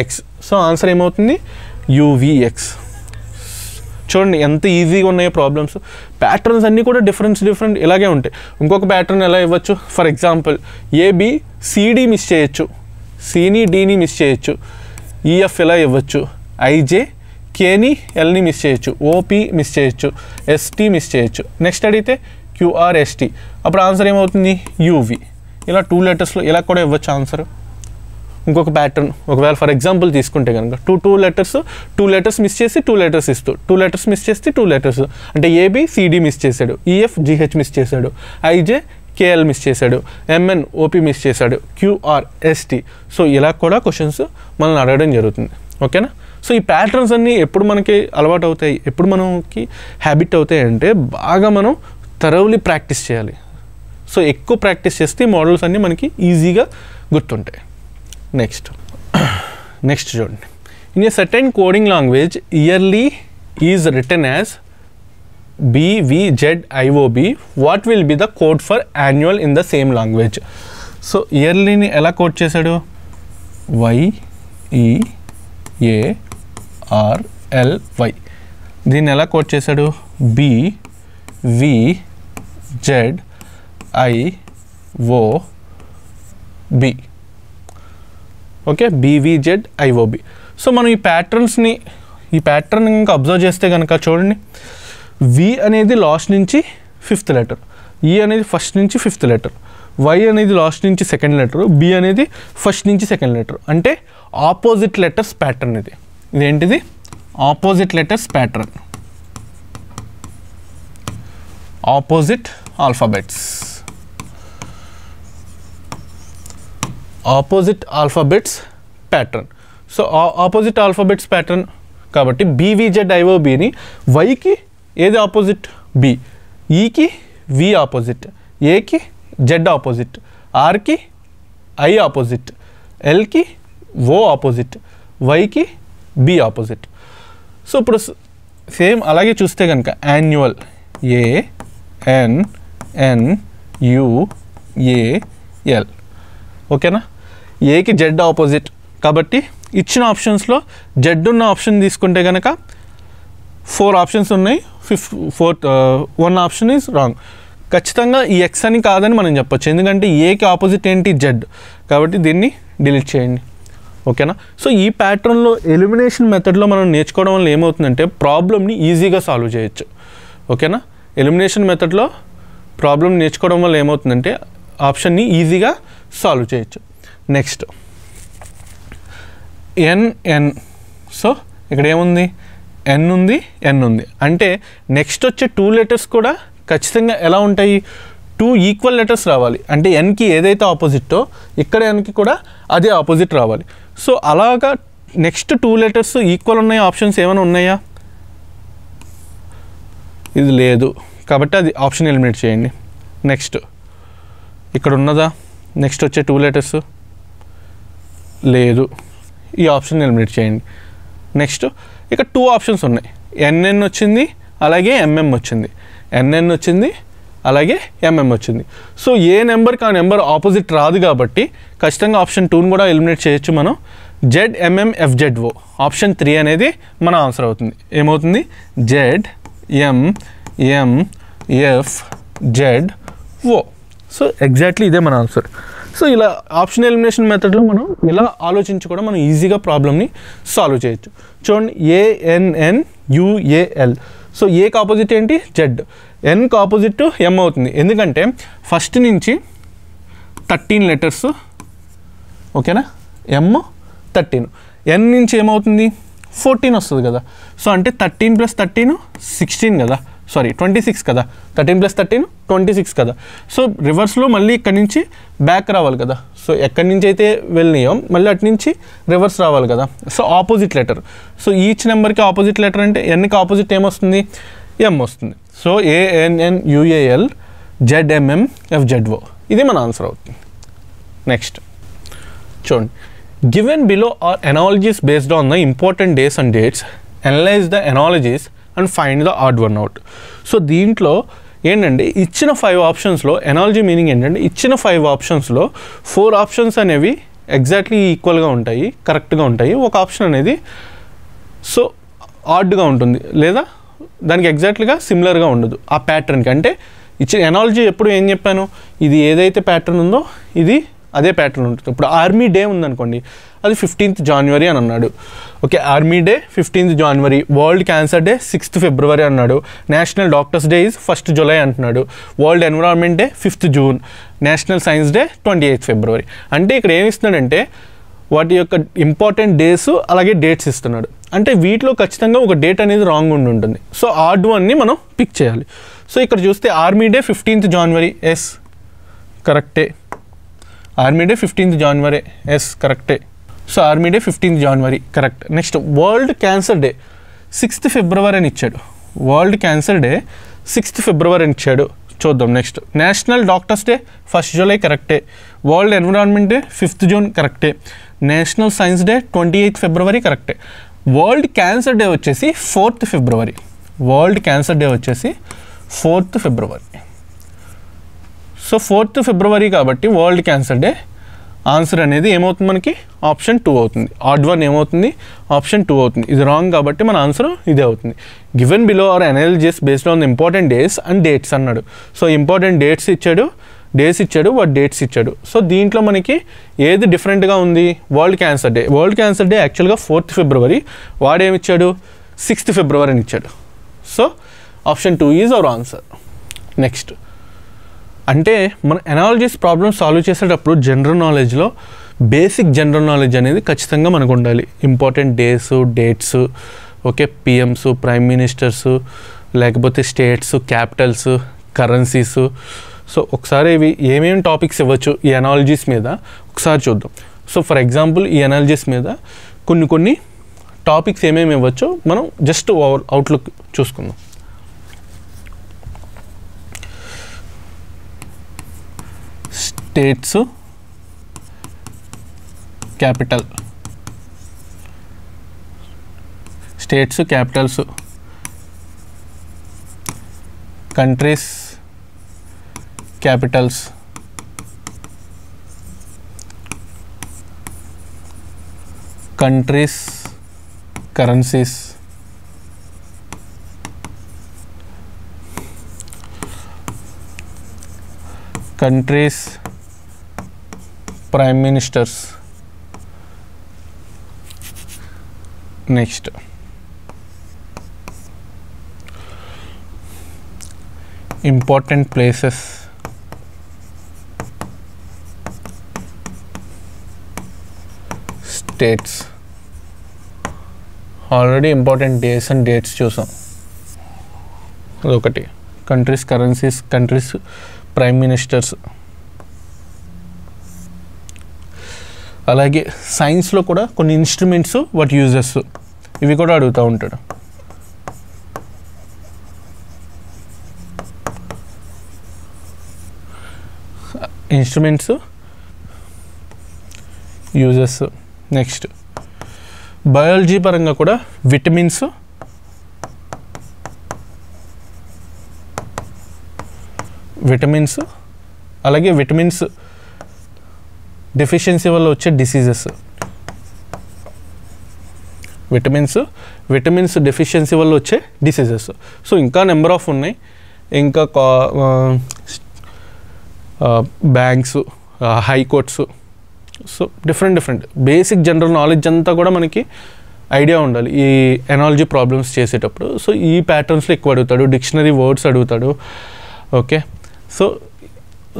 X. సో ఆన్సర్ ఏమవుతుంది? UVX. చూడండి ఎంత ఈజీగా ఉన్నాయో ప్రాబ్లమ్స్. ప్యాటర్న్స్ అన్నీ కూడా డిఫరెంట్ ఇలాగే ఉంటాయి. ఇంకొక ప్యాటర్న్ ఎలా ఇవ్వచ్చు? ఫర్ ఎగ్జాంపుల్ ABCD మిస్ చేయొచ్చు, Cని Dని మిస్ చేయొచ్చు, EF ఎలా ఇవ్వచ్చు, IJ Kని Lని మిస్ చేయొచ్చు, OP మిస్ చేయొచ్చు, ST మిస్ చేయొచ్చు. నెక్స్ట్ అడిగితే QRST, అప్పుడు ఆన్సర్ ఏమవుతుంది? UV. ఇలా 2 లెటర్స్లో ఇలా కూడా ఇవ్వచ్చు ఆన్సర్. ఇంకొక ప్యాటర్న్ ఒకవేళ ఫర్ ఎగ్జాంపుల్ తీసుకుంటే కనుక 2 లెటర్స్ మిస్ చేసి 2 లెటర్స్ ఇస్తూ 2 లెటర్స్ మిస్ చేస్తే 2 లెటర్స్, అంటే ABCD మిస్ చేశాడు, EF GH మిస్ చేశాడు, IJ KL మిస్ చేశాడు, MN OP మిస్ చేశాడు, QRST. సో ఇలా కూడా క్వశ్చన్స్ మనల్ని అడగడం జరుగుతుంది. ఓకేనా? సో ఈ ప్యాటర్న్స్ అన్నీ ఎప్పుడు మనకి అలవాటు అవుతాయి, ఎప్పుడు మనకి హ్యాబిట్ అవుతాయి అంటే బాగా మనం థరోలీ ప్రాక్టీస్ చేయాలి. సో ఎక్కువ ప్రాక్టీస్ చేస్తే మోడల్స్ అన్నీ మనకి ఈజీగా గుర్తుంటాయి. నెక్స్ట్ చూడండి, in a certain coding language yearly is return as BVZIOB, what will be the code for annual in the same language. So ఇయర్లీని ఎలా కోడ్ చేశాడు? YEARLY. దీన్ని ఎలా కోడ్ చేశాడు? BVZIOB. Okay, BVZIOB. సో మనం ఈ ప్యాటర్న్ ఇంకా అబ్జర్వ్ చేస్తే కనుక చూడండి, V అనేది లాస్ట్ నుంచి 5th లెటర్, E అనేది ఫస్ట్ నుంచి 5th లెటర్, Y అనేది లాస్ట్ నుంచి 2nd లెటర్, B అనేది ఫస్ట్ నుంచి 2nd లెటర్. అంటే ఆపోజిట్ లెటర్స్ ప్యాటర్న్. ఇదేంటిది? Opposite letters pattern, opposite alphabets pattern. So opposite alphabets pattern కాబట్టి BVZIOBని వైకి ఏది ఆపోజిట్? B, ఈకి V ఆపోజిట్, ఏకి Z ఆపోజిట్, ఆర్కి I ఆపోజిట్, ఎల్కి O ఆపోజిట్, వైకి B ఆపోజిట్. సో ఇప్పుడు సేమ్ అలాగే చూస్తే కనుక యాన్యువల్ ANNUAL. ఓకేనా? ఏకి Z ఆపోజిట్ కాబట్టి ఇచ్చిన ఆప్షన్స్లో Z ఉన్న ఆప్షన్ తీసుకుంటే కనుక 4 ఆప్షన్స్ ఉన్నాయి, 1 ఆప్షన్ ఈజ్ రాంగ్. ఖచ్చితంగా ఈ ఎక్స్ అని కాదని మనం చెప్పొచ్చు, ఎందుకంటే ఏకి ఆపోజిట్ ఏంటి జెడ్, కాబట్టి దీన్ని డిలీట్ చేయండి. ఓకేనా. సో ఈ ప్యాటర్న్లో ఎలిమినేషన్ మెథడ్లో మనం నేర్చుకోవడం వల్ల ఏమవుతుందంటే ప్రాబ్లమ్ని ఈజీగా సాల్వ్ చేయొచ్చు. ఓకేనా. ఎలిమినేషన్ మెథడ్లో ప్రాబ్లమ్ నేర్చుకోవడం వల్ల ఏమవుతుందంటే ఆప్షన్ని ఈజీగా సాల్వ్ చేయొచ్చు. Next NN. సో ఇక్కడ ఏముంది, ఎన్ ఉంది, ఎన్ ఉంది, అంటే నెక్స్ట్ వచ్చే 2 లెటర్స్ కూడా ఖచ్చితంగా ఎలా ఉంటాయి, 2 ఈక్వల్ లెటర్స్ రావాలి. అంటే ఎన్కి ఏదైతే ఆపోజిట్టో ఇక్కడ ఎన్కి కూడా అదే ఆపోజిట్ రావాలి. సో అలాగా నెక్స్ట్ 2 లెటర్స్ ఈక్వల్ ఉన్నాయి ఆప్షన్స్ ఏమైనా ఉన్నాయా, ఇది లేదు, కాబట్టి అది ఆప్షన్ ఎలిమినేట్ చేయండి. నెక్స్ట్ ఇక్కడ ఉన్నదా, నెక్స్ట్ వచ్చే 2 లెటర్స్ లేదు, ఈ ఆప్షన్ ఎలిమినేట్ చేయండి. నెక్స్ట్ ఇక్కడ 2 ఆప్షన్స్ ఉన్నాయి, ఎన్ఎన్ వచ్చింది అలాగే ఎంఎం వచ్చింది, ఎన్ఎన్ వచ్చింది అలాగే ఎంఎం వచ్చింది. సో ఏ నెంబర్కి ఆ నెంబర్ ఆపోజిట్ రాదు కాబట్టి ఖచ్చితంగా ఆప్షన్ 2ని కూడా ఎలిమినేట్ చేయొచ్చు మనం. ZMMFZO ఆప్షన్ 3 అనేది మన ఆన్సర్ అవుతుంది. ఏమవుతుంది, ZMMFZO. సో ఎగ్జాక్ట్లీ ఇదే మన ఆన్సర్. సో ఇలా ఆప్షన్ ఎలిమినేషన్ మెథడ్లో మనం ఇలా ఆలోచించి కూడా మనం ఈజీగా ప్రాబ్లమ్ని సాల్వ్ చేయొచ్చు. చూడండి, ANNUAL. సో ఏకి ఆపోజిట్ ఏంటి జెడ్, ఎన్కి ఆపోజిట్ ఎం అవుతుంది, ఎందుకంటే ఫస్ట్ నుంచి 13 లెటర్స్. ఓకేనా, ఎమ్ 13, ఎన్ నుంచి ఏమవుతుంది 14 వస్తుంది కదా. సో అంటే 13 + 13 16 కదా, సారీ 26 కదా, 13 + 13 26 కదా. సో రివర్స్లో మళ్ళీ ఇక్కడి నుంచి బ్యాక్ రావాలి కదా. సో ఎక్కడి నుంచి అయితే వెళ్ళినాయో మళ్ళీ అటు నుంచి రివర్స్ రావాలి కదా. So opposite letter. So each నెంబర్కి ఆపోజిట్ లెటర్ అంటే ఎన్కి ఆపోజిట్ ఏమొస్తుంది, ఎం వస్తుంది. సో ANNUAL ZMMFZO ఇది మన ఆన్సర్ అవుతుంది. నెక్స్ట్ చూడండి, given below are analogies based on the important days and dates, analyse the analogies and find the odd one out. So దీంట్లో ఏంటంటే ఇచ్చిన 5 ఆప్షన్స్లో ఎనాలజీ మీనింగ్ ఏంటంటే ఇచ్చిన 5 ఆప్షన్స్లో 4 ఆప్షన్స్ అనేవి ఎగ్జాక్ట్లీ ఈక్వల్గా ఉంటాయి, కరెక్ట్గా ఉంటాయి. ఒక ఆప్షన్ అనేది సో ఆడ్గా ఉంటుంది లేదా దానికి ఎగ్జాక్ట్లీగా సిమిలర్గా ఉండదు ఆ ప్యాటర్న్కి. అంటే ఇచ్చిన ఎనాలజీ ఎప్పుడు ఏం చెప్పాను, ఇది ఏదైతే ప్యాటర్న్ ఉందో ఇది అదే ప్యాటర్న్ ఉంటుంది. ఇప్పుడు ఆర్మీ డే ఉందనుకోండి, అది 15th January అని అన్నాడు. Okay, army day 15th January, world cancer day 6th February అన్నాడు, national doctors day is 1st July అంటున్నాడు, world environment day 5th June, national science day 28th February. అంటే ఇక్కడ ఏమి ఇస్తున్నాడంటే వాటి యొక్క ఇంపార్టెంట్ డేస్ అలాగే డేట్స్ ఇస్తున్నాడు. అంటే వీటిలో ఖచ్చితంగా ఒక డేట్ అనేది రాంగ్ ఉంటుంది. సో ఆడ్ వన్ని మనం పిక్ చేయాలి. సో ఇక్కడ చూస్తే army day 15th January, yes కరెక్టే. Army day 15th January, yes కరెక్టే. So army day 15th January correct. Next world cancer day 6th February అని ఇచ్చాడు, world cancer day 6th February అని ఇచ్చాడు. చూద్దాం. Next national doctors day 1st July కరెక్టే, world environment day 5th June కరెక్టే, national science day 28th February కరెక్టే. World cancer day వచ్చేసి 4th February, world cancer day వచ్చేసి 4th February. So 4th February కాబట్టి world cancer day answer అనేది ఏమవుతుంది మనకి option 2 అవుతుంది. ఆడ్ వన్ ఏమవుతుంది ఆప్షన్ 2 అవుతుంది. ఇది రాంగ్ కాబట్టి మన ఆన్సర్ ఇదే అవుతుంది. Given below are analysis based on the important days and dates అన్నాడు. సో ఇంపార్టెంట్ డేట్స్ ఇచ్చాడు, డేస్ ఇచ్చాడు, వాట్ డేట్స్ ఇచ్చాడు. సో దీంట్లో మనకి ఏది డిఫరెంట్గా ఉంది, world cancer day. World cancer day యాక్చువల్గా 4th February, వాడు ఏమి ఇచ్చాడు 6th February అని ఇచ్చాడు. So option 2 is our answer. Next అంటే మన అనాలజీస్ ప్రాబ్లమ్ సాల్వ్ చేసేటప్పుడు జనరల్ నాలెడ్జ్లో బేసిక్ జనరల్ నాలెడ్జ్ అనేది ఖచ్చితంగా మనకు ఉండాలి. Important days, dates, okay, PMs, prime ministers, లేకపోతే స్టేట్స్, క్యాపిటల్స్, కరెన్సీస్. సో ఒకసారి ఇవి ఏమేమి టాపిక్స్ ఇవ్వచ్చు ఈ అనాలజీస్ మీద ఒకసారి చూద్దాం. సో ఫర్ ఎగ్జాంపుల్ ఈ అనాలజీస్ మీద కొన్ని టాపిక్స్ ఏమేమి ఇవ్వచ్చో మనం జస్ట్ అవుట్లుక్ చూసుకుందాం. States, capital, states, Capitals, countries, Capitals, countries, currencies, countries prime ministers. Next, important places, states. Already important days and dates చూసాం. అదొకటి. Countries currencies, countries prime ministers. అలాగే సైన్స్లో కూడా కొన్ని ఇన్స్ట్రుమెంట్స్, వాటి యూజెస్, ఇవి కూడా అడుగుతూ ఉంటాడు. Instruments, uses. నెక్స్ట్ బయాలజీ పరంగా కూడా విటమిన్స్, అలాగే విటమిన్స్ డెఫిషియన్సీ వల్ల వచ్చే డిసీజెస్. విటమిన్స్ డెఫిషియన్సీ వల్ల వచ్చే డిసీజెస్. సో ఇంకా నెంబర్ ఆఫ్ ఉన్నాయి. ఇంకా banks, high courts. So different basic general knowledge అంతా కూడా మనకి ఐడియా ఉండాలి ఈ ఎనాలజీ ప్రాబ్లమ్స్ చేసేటప్పుడు. సో ఈ ప్యాటర్న్స్లో ఎక్కువ అడుగుతాడు. డిక్షనరీ వర్డ్స్ అడుగుతాడు. Okay, so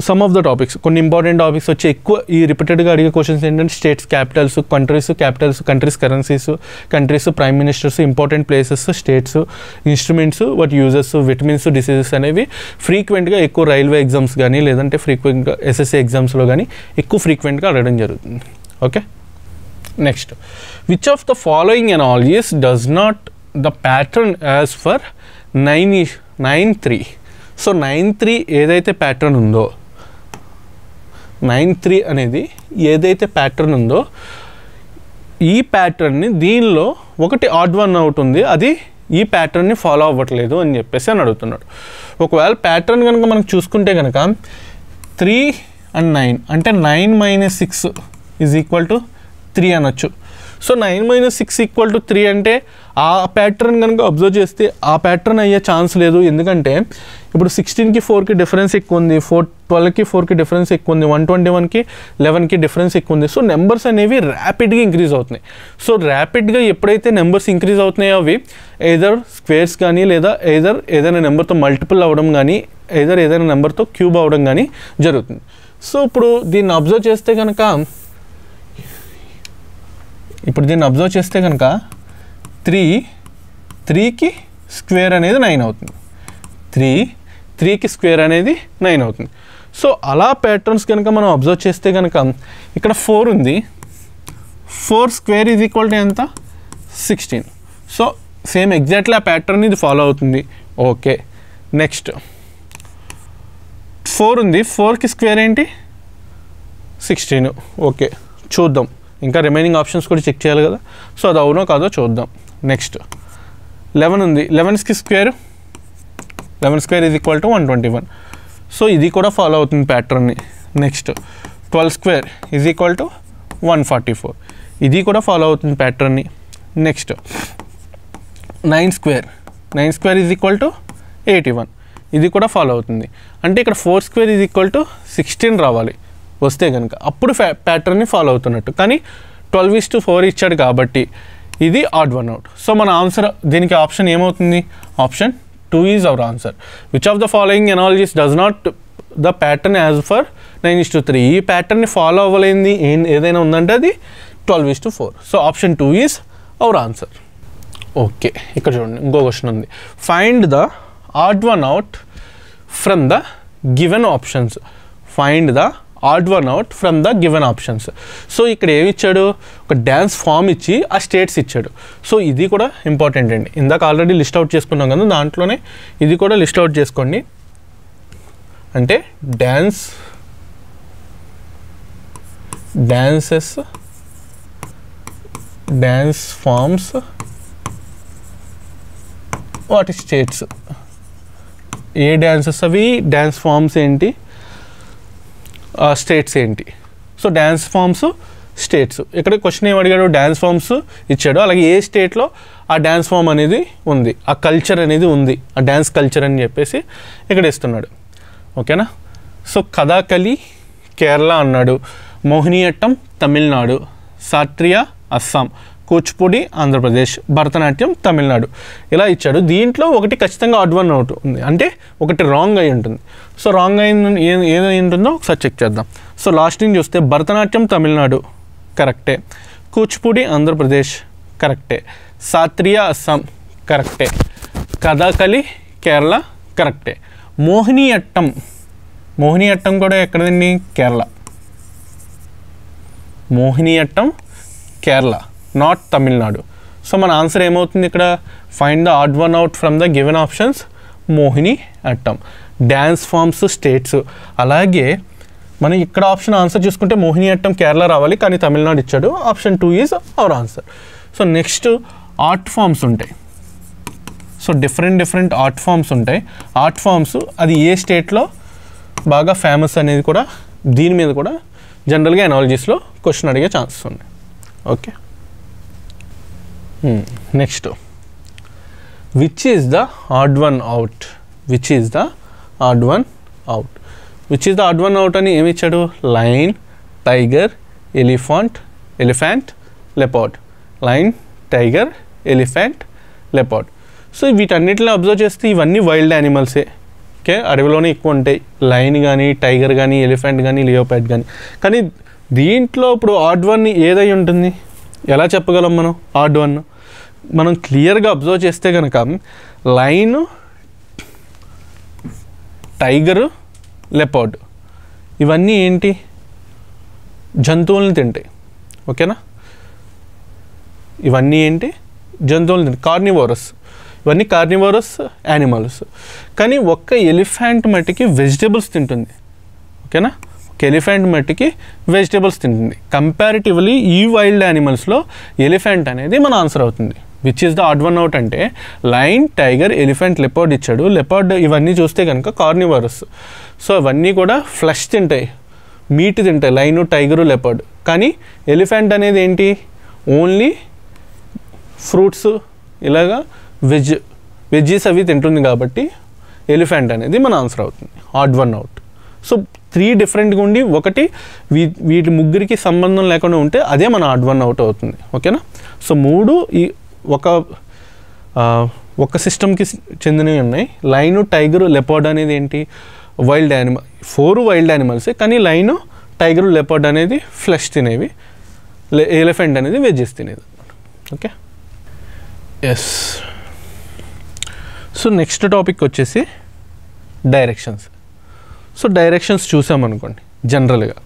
some of the topics, కొన్ని ఇంపార్టెంట్ టాపిక్స్ వచ్చి ఎక్కువ ఈ రిపీటెడ్గా అడిగే క్వశ్చన్స్ ఏంటంటే states Capitals, countries Capitals, countries currencies, countries prime ministers, important places, states, instruments, వాటి యూజెస్, విటమిన్స్, డిసీజెస్ అనేవి ఫ్రీక్వెంట్గా ఎక్కువ రైల్వే ఎగ్జామ్స్ కానీ లేదంటే ఫ్రీక్వెంట్గా ఎస్ఎస్సీ ఎగ్జామ్స్లో కానీ ఎక్కువ ఫ్రీక్వెంట్గా అడగడం జరుగుతుంది. Okay, next, which of the following analogies does not the pattern as for 9-3. So 9-3 ఏదైతే ప్యాటర్న్ ఉందో, 9-3 అనేది ఏదైతే ప్యాటర్న్ ఉందో, ఈ ప్యాటర్న్ని దీనిలో ఒకటి ఆడ్ వన్ అవుట్ ఉంది, అది ఈ ప్యాటర్న్ని ఫాలో అవ్వట్లేదు అని చెప్పేసి అని అడుగుతున్నాడు. ఒకవేళ ప్యాటర్న్ కనుక మనం చూసుకుంటే కనుక 3 and 9 అంటే 9 - 6 = 3 అనొచ్చు. సో 9 - 6 = 3 అంటే ఆ ప్యాటర్న్ కనుక అబ్జర్వ్ చేస్తే ఆ ప్యాటర్న్ అయ్యే ఛాన్స్ లేదు. ఎందుకంటే ఇప్పుడు 16కి 4కి డిఫరెన్స్ ఎక్కువ ఉంది, 12కి 4కి డిఫరెన్స్ ఎక్కువ ఉంది, 121కి 11కి డిఫరెన్స్ ఎక్కువ ఉంది. సో నెంబర్స్ అనేవి ర్యాపిడ్గా ఇంక్రీజ్ అవుతున్నాయి. సో ర్యాపిడ్గా ఎప్పుడైతే నెంబర్స్ ఇంక్రీజ్ అవుతున్నాయో అవి ఎయిదర్ స్క్వేర్స్ కానీ లేదా ఏదైనా నెంబర్తో మల్టిపుల్ అవ్వడం కానీ ఏదైనా నెంబర్తో క్యూబ్ అవ్వడం కానీ జరుగుతుంది. సో ఇప్పుడు దీన్ని అబ్జర్వ్ చేస్తే కనుక 3కి స్క్వేర్ అనేది 9 అవుతుంది. 3కి స్క్వేర్ అనేది 9 అవుతుంది. సో అలా ప్యాటర్న్స్ కనుక మనం అబ్జర్వ్ చేస్తే కనుక ఇక్కడ 4 ఉంది, 4 స్క్వేర్ = ఎంత? 16. సో సేమ్ ఎగ్జాక్ట్లీ ఆ ప్యాటర్న్ ఇది ఫాలో అవుతుంది. ఓకే, నెక్స్ట్ 4 ఉంది, 4కి స్క్వేర్ ఏంటి? 16. ఓకే, చూద్దాం. ఇంకా రిమైనింగ్ ఆప్షన్స్ కూడా చెక్ చేయాలి కదా. సో అది అవునో కాదో చూద్దాం. నెక్స్ట్ 11 ఉంది, 11కి స్క్వేర్ 11 స్క్వేర్ = 121. సో ఇది కూడా ఫాలో అవుతుంది ప్యాటర్న్ని. Next 12 square = 144. ఇది కూడా ఫాలో అవుతుంది ప్యాటర్న్ని. Next 9 square = 81. ఇది కూడా ఫాలో అవుతుంది. అంటే ఇక్కడ 4 స్క్వేర్ = 16 రావాలి వస్తే కనుక అప్పుడు ప్యాటర్న్ని ఫాలో అవుతున్నట్టు. కానీ 12:4 ఇచ్చాడు కాబట్టి ఇది ఆడ్ వన్ అవుట్. సో మన ఆన్సర్ దీనికి ఆప్షన్ ఏమవుతుంది? Option 2 is our answer. Which of the following analogies does not the pattern as for 9:3. ఈ ప్యాటర్న్ని ఫాలో అవ్వలేంది ఏదైనా ఉందంటే అది 12:4. So option 2 is our answer. Okay, ఇక్కడ చూడండి ఇంకో క్వశ్చన్ ఉంది. Find the odd one out from the given options. Add one out from the given options. So ఇక్కడ ఏమి ఇచ్చాడు? ఒక డ్యాన్స్ ఫామ్ ఇచ్చి ఆ స్టేట్స్ ఇచ్చాడు. సో ఇది కూడా ఇంపార్టెంట్ అండి. ఇందాక ఆల్రెడీ లిస్ట్ అవుట్ చేసుకున్నాం కదా, దాంట్లోనే ఇది కూడా లిస్ట్ అవుట్ చేసుకోండి. అంటే డ్యాన్స్ ఫామ్స్, వాటి స్టేట్స్. ఏ డ్యాన్సెస్ అవి, డ్యాన్స్ ఫామ్స్ ఏంటి, స్టేట్స్ ఏంటి. So dance forms, states. ఇక్కడ క్వశ్చన్ ఏం అడిగాడు? డ్యాన్స్ ఫామ్స్ ఇచ్చాడు, అలాగే ఏ స్టేట్లో ఆ డ్యాన్స్ ఫామ్ అనేది ఉంది, ఆ కల్చర్ అనేది ఉంది, ఆ డ్యాన్స్ కల్చర్ అని చెప్పేసి ఇక్కడ ఇస్తున్నాడు. ఓకేనా? సో కథాకళి కేరళ అన్నాడు, మోహినియట్టం తమిళనాడు, సాట్రియా అస్సాం, కూచిపూడి ఆంధ్రప్రదేశ్, భరతనాట్యం తమిళనాడు ఇలా ఇచ్చాడు. దీంట్లో ఒకటి ఖచ్చితంగా ఆడ్ వన్ అవుట్ ఉంది, అంటే ఒకటి రాంగ్ అయి ఉంటుంది. సో రాంగ్ అయింది ఏదై ఉంటుందో ఒకసారి చెక్ చేద్దాం. సో లాస్ట్ నుంచి చూస్తే భరతనాట్యం తమిళనాడు కరెక్టే, కూచిపూడి ఆంధ్రప్రదేశ్ కరెక్టే, సాత్రియా అస్సాం కరెక్టే, కథాకళి కేరళ కరెక్టే, మోహినియట్టం కూడా ఎక్కడండి? కేరళ. మోహినియట్టం కేరళ, నాట్ తమిళనాడు. సో మన ఆన్సర్ ఏమవుతుంది ఇక్కడ? Find the odd one out from the given options. Mohiniyattam. Dance forms states. అలాగే మనం ఇక్కడ ఆప్షన్ ఆన్సర్ చూసుకుంటే మోహినియట్టం కేరళ రావాలి, కానీ తమిళనాడు ఇచ్చాడు. Option 2 is our answer. So next art forms ఉంటాయి. సో డిఫరెంట్ ఆర్ట్ ఫామ్స్ ఉంటాయి. ఆర్ట్ ఫామ్స్ అది ఏ స్టేట్లో బాగా ఫేమస్ అనేది కూడా దీని మీద కూడా జనరల్గా ఎనాలజీస్లో క్వశ్చన్ అడిగే ఛాన్సెస్ ఉన్నాయి. Okay, next which is the odd one out? Which is the odd one out? Which is the odd one out అని ఏమి ఇచ్చాడు? Line, tiger, elephant, leopard. Line, tiger, elephant, leopard. So వీటన్నిటిని observe చేస్తే ఇవన్నీ wild యానిమల్సే. Okay, అడవిలోనే ఎక్కువ ఉంటాయి. Line కానీ, టైగర్ కానీ, ఎలిఫెంట్ కానీ, లియోపార్డ్ కానీ. కానీ దీంట్లో ఇప్పుడు ఆడ్ వన్ ఏదై ఉంటుంది? ఎలా చెప్పగలం మనం ఆడ్ వన్? మనం క్లియర్గా అబ్జర్వ్ చేస్తే కనుక లైన్, టైగరు, లెపర్డ్ ఇవన్నీ ఏంటి? జంతువులను తింటాయి. ఓకేనా? ఇవన్నీ ఏంటి? జంతువులను తింటాయి. కార్నివోరస్. ఇవన్నీ కార్నివోరస్ యానిమల్స్. కానీ ఒక్క ఎలిఫెంట్ మట్టికి వెజిటేబుల్స్ తింటుంది. ఓకేనా? ఒక ఎలిఫెంట్ మట్టికి వెజిటేబుల్స్ తింటుంది. కంపారిటివ్లీ ఈ వైల్డ్ యానిమల్స్లో ఎలిఫెంట్ అనేది మన ఆన్సర్ అవుతుంది. Which is the odd one out అంటే లైన్, టైగర్, ఎలిఫెంట్, లెపర్డ్ ఇచ్చాడు. లెపర్డ్ ఇవన్నీ చూస్తే కనుక కార్నివోరస్. సో ఇవన్నీ కూడా ఫ్లెష్ తింటాయి, మీట్ తింటాయి. Line, tiger, leopard. కానీ ఎలిఫెంట్ అనేది ఏంటి? ఓన్లీ ఫ్రూట్స్, ఇలాగా వెజ్జీస్ అవి తింటుంది. కాబట్టి ఎలిఫెంట్ అనేది మన ఆన్సర్ అవుతుంది. Add one out. సో 3 డిఫరెంట్గా ఉండి ఒకటి వీటి ముగ్గురికి సంబంధం లేకుండా ఉంటే అదే మన ఆడ్ వన్ అవుట్ అవుతుంది. ఓకేనా? సో 3 ఈ ఒక సిస్టమ్కి చెందినవి ఉన్నాయి. లైను, టైగరు, లెపర్డ్ అనేది ఏంటి? Wild animal. 4 వైల్డ్ యానిమల్సే. కానీ లైను, టైగరు, లెపర్డ్ అనేది ఫ్లెష్ తినేవి. ఎలిఫెంట్ అనేది వెజ్జెస్ తినేది. Okay, yes. So next topic వచ్చేసి డైరెక్షన్స్. సో డైరెక్షన్స్ చూసామనుకోండి, జనరల్గా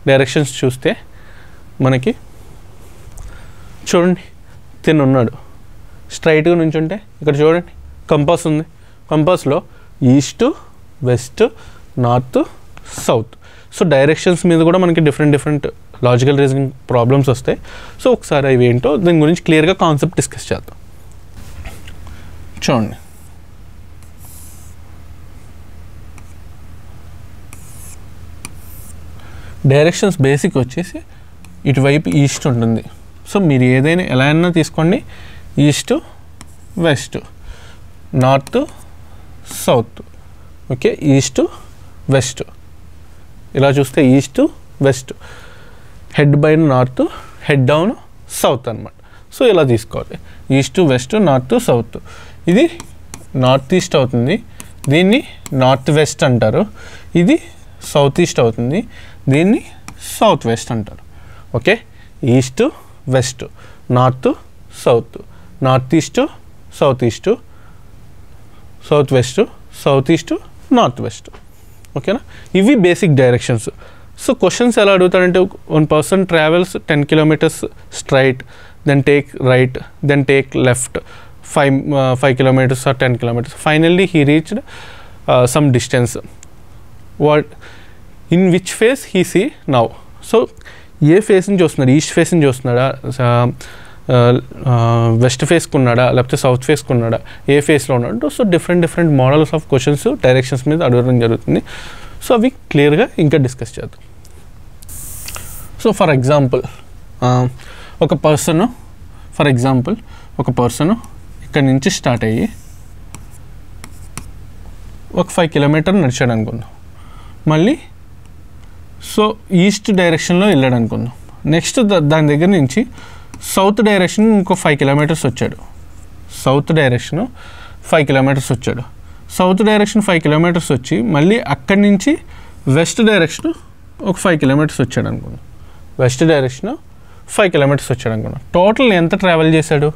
డైరెక్షన్స్ చూస్తే మనకి చూడండి, తిని ఉన్నాడు, స్ట్రైట్గా నుంచుంటే ఇక్కడ చూడండి కంపాస్ ఉంది. కంపాస్లో east, west, north, south. So directions మీద కూడా మనకి డిఫరెంట్ లాజికల్ రీజనింగ్ ప్రాబ్లమ్స్ వస్తాయి. సో ఒకసారి అవి ఏంటో దీని గురించి క్లియర్గా కాన్సెప్ట్ డిస్కస్ చేద్దాం. చూడండి, డైరెక్షన్స్ బేసిక్ వచ్చేసి ఇటువైపు ఈస్ట్ ఉంటుంది. సో మీరు ఏదైనా ఎలా అయినా తీసుకోండి, east, west, north, south. Okay, east, west. ఇలా చూస్తే ఈస్ట్, వెస్ట్, హెడ్ పైన నార్త్, హెడ్ డౌన్ సౌత్ అనమాట. సో ఇలా తీసుకోవాలి, ఈస్ట్, వెస్ట్, నార్త్, సౌత్. ఇది నార్త్ ఈస్ట్ అవుతుంది, దీన్ని నార్త్ వెస్ట్ అంటారు. ఇది సౌత్ ఈస్ట్ అవుతుంది, దీన్ని సౌత్ వెస్ట్ అంటారు. Okay, east, west, north, south, north east, south east, south west, south east, north west. ఓకేనా? ఇవి బేసిక్ డైరెక్షన్స్. సో క్వశ్చన్స్ ఎలా అడుగుతాడంటే, one person travels 10 kilometers straight, then take right, then take left 5 kilometers or 10 kilometers. Finally he reached some distance. What in which phase he see now? So A face నుంచి వస్తున్నాడు? East face నుంచి వస్తున్నాడా, west ఫేస్కి ఉన్నాడా, లేకపోతే south ఫేస్కి ఉన్నాడా, ఏ ఫేస్లో ఉన్నాడు? So different models of questions directions మీద అడగడం జరుగుతుంది. సో అవి క్లియర్గా ఇంకా డిస్కస్ చేద్దాం. సో ఫర్ ఎగ్జాంపుల్ ఒక పర్సను ఇక్కడ నుంచి స్టార్ట్ అయ్యి ఒక 5 kilometers నడిచాడు అనుకుందాం. మళ్ళీ సో ఈస్ట్ డైరెక్షన్లో వెళ్ళాడు అనుకుందాం. నెక్స్ట్ దాని దగ్గర నుంచి సౌత్ డైరెక్షన్ ఇంకో 5 కిలోమీటర్స్ వచ్చాడు. సౌత్ డైరెక్షన్ 5 కిలోమీటర్స్ వచ్చాడు. సౌత్ డైరెక్షన్ 5 కిలోమీటర్స్ వచ్చి మళ్ళీ అక్కడి నుంచి వెస్ట్ డైరెక్షన్ ఒక 5 కిలోమీటర్స్ వచ్చాడు అనుకున్నాం. వెస్ట్ డైరెక్షన్ 5 కిలోమీటర్స్ వచ్చాడు అనుకున్నాం. టోటల్ ఎంత ట్రావెల్ చేశాడు,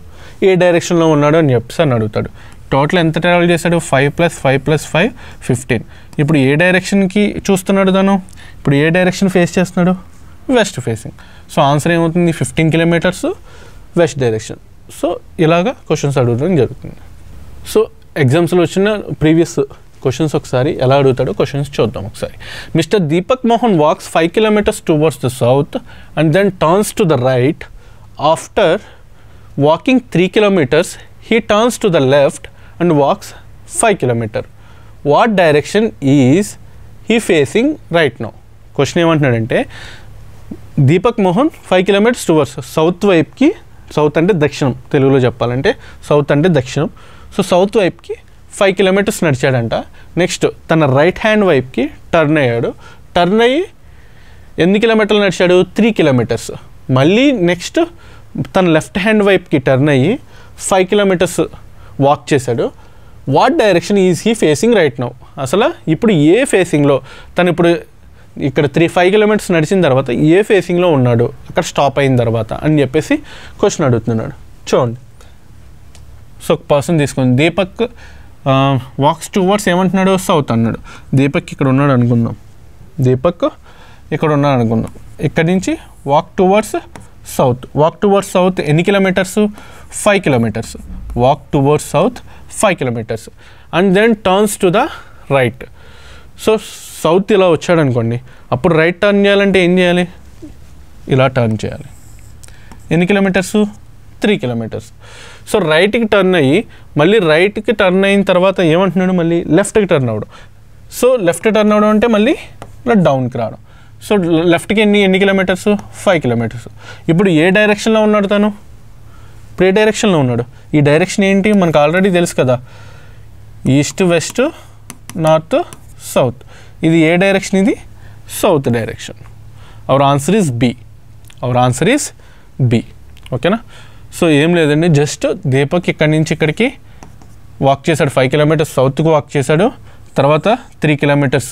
ఏ డైరెక్షన్లో ఉన్నాడు అని చెప్పేసి అని అడుగుతాడు. టోటల్ ఎంత ట్రావెల్ చేశాడు, 5 + 5 + 5 15. ఇప్పుడు ఏ డైరెక్షన్కి చూస్తున్నాడు తను, ఇప్పుడు ఏ డైరెక్షన్ ఫేస్ చేస్తున్నాడు, వెస్ట్ ఫేసింగ్. సో ఆన్సర్ ఏమవుతుంది, 15 కిలోమీటర్స్ వెస్ట్ డైరెక్షన్. సో ఇలాగా క్వశ్చన్స్ అడగడం జరుగుతుంది. సో ఎగ్జామ్స్లో వచ్చిన ప్రీవియస్ క్వశ్చన్స్ ఒకసారి ఎలా అడుగుతాడో క్వశ్చన్స్ చూద్దాం ఒకసారి. Mister Deepak Mohan walks 5 kilometers towards the south and then turns to the right. After walking 3 kilometers, he turns to the left and walks 5 kilometers. What direction is he facing right now? Question ఏమంటున్నాడంటే Deepak Mohan 5 kilometers towards south వైపుకి, south అంటే దక్షిణం, తెలుగులో చెప్పాలంటే south అంటే దక్షిణం. So south వైపుకి 5 kilometers నడిచాడంట. Next తన రైట్ హ్యాండ్ వైపుకి టర్న్ అయ్యాడు. టర్న్ అయ్యి ఎన్ని కిలోమీటర్లు నడిచాడు, 3 kilometers. మళ్ళీ నెక్స్ట్ తన లెఫ్ట్ హ్యాండ్ వైపుకి టర్న్ అయ్యి 5 kilometers వాక్ చేశాడు. What direction is he facing right now? అసలు ఇప్పుడు ఏ ఫేసింగ్లో తను ఇప్పుడు ఇక్కడ 5 kilometers నడిచిన తర్వాత ఏ ఫేసింగ్లో ఉన్నాడు అక్కడ స్టాప్ అయిన తర్వాత అని చెప్పేసి క్వశ్చన్ అడుగుతున్నాడు. చూడండి. సో ఒక పర్సన్ తీసుకుంది, దీపక్ వాక్స్ టువర్డ్స్ ఏమంటున్నాడు, సౌత్ అన్నాడు. దీపక్ ఇక్కడ ఉన్నాడు అనుకుందాం. దీపక్ ఇక్కడ ఉన్నాడు అనుకుందాం. ఇక్కడి నుంచి walk towards south. Walk towards south ఎన్ని kilometres, 5 kilometers. Walk towards south 5 kilometers and then turns to the right. So south ఇలా వచ్చాడు అనుకోండి, అప్పుడు రైట్ టర్న్ చేయాలంటే ఏం చేయాలి, ఇలా టర్న్ చేయాలి. ఎన్ని కిలోమీటర్స్, 3 kilometers. సో రైట్కి టర్న్ అయ్యి మళ్ళీ రైట్కి టర్న్ అయిన తర్వాత ఏమంటున్నాడు, మళ్ళీ లెఫ్ట్కి టర్న్ అవ్వడం. సో లెఫ్ట్ టర్న్ అవ్వడం అంటే మళ్ళీ ఇలా డౌన్కి రావడం. సో లెఫ్ట్కి ఎన్ని కిలోమీటర్స్, 5 kilometers. ఇప్పుడు ఏ డైరెక్షన్లో ఉన్నాడు తను, ఇప్పుడు ఏ డైరెక్షన్లో ఉన్నాడు, ఈ డైరెక్షన్ ఏంటి మనకు ఆల్రెడీ తెలుసు కదా, ఈస్ట్ వెస్ట్ నార్త్ సౌత్. ఇది ఏ డైరెక్షన్, ఇది south direction. Our answer is B. Our answer is B. ఓకేనా. సో ఏం లేదండి, జస్ట్ దీపక్ ఇక్కడి నుంచి ఇక్కడికి వాక్ చేశాడు, 5 kilometers సౌత్కి వాక్ చేశాడు. తర్వాత 3 kilometers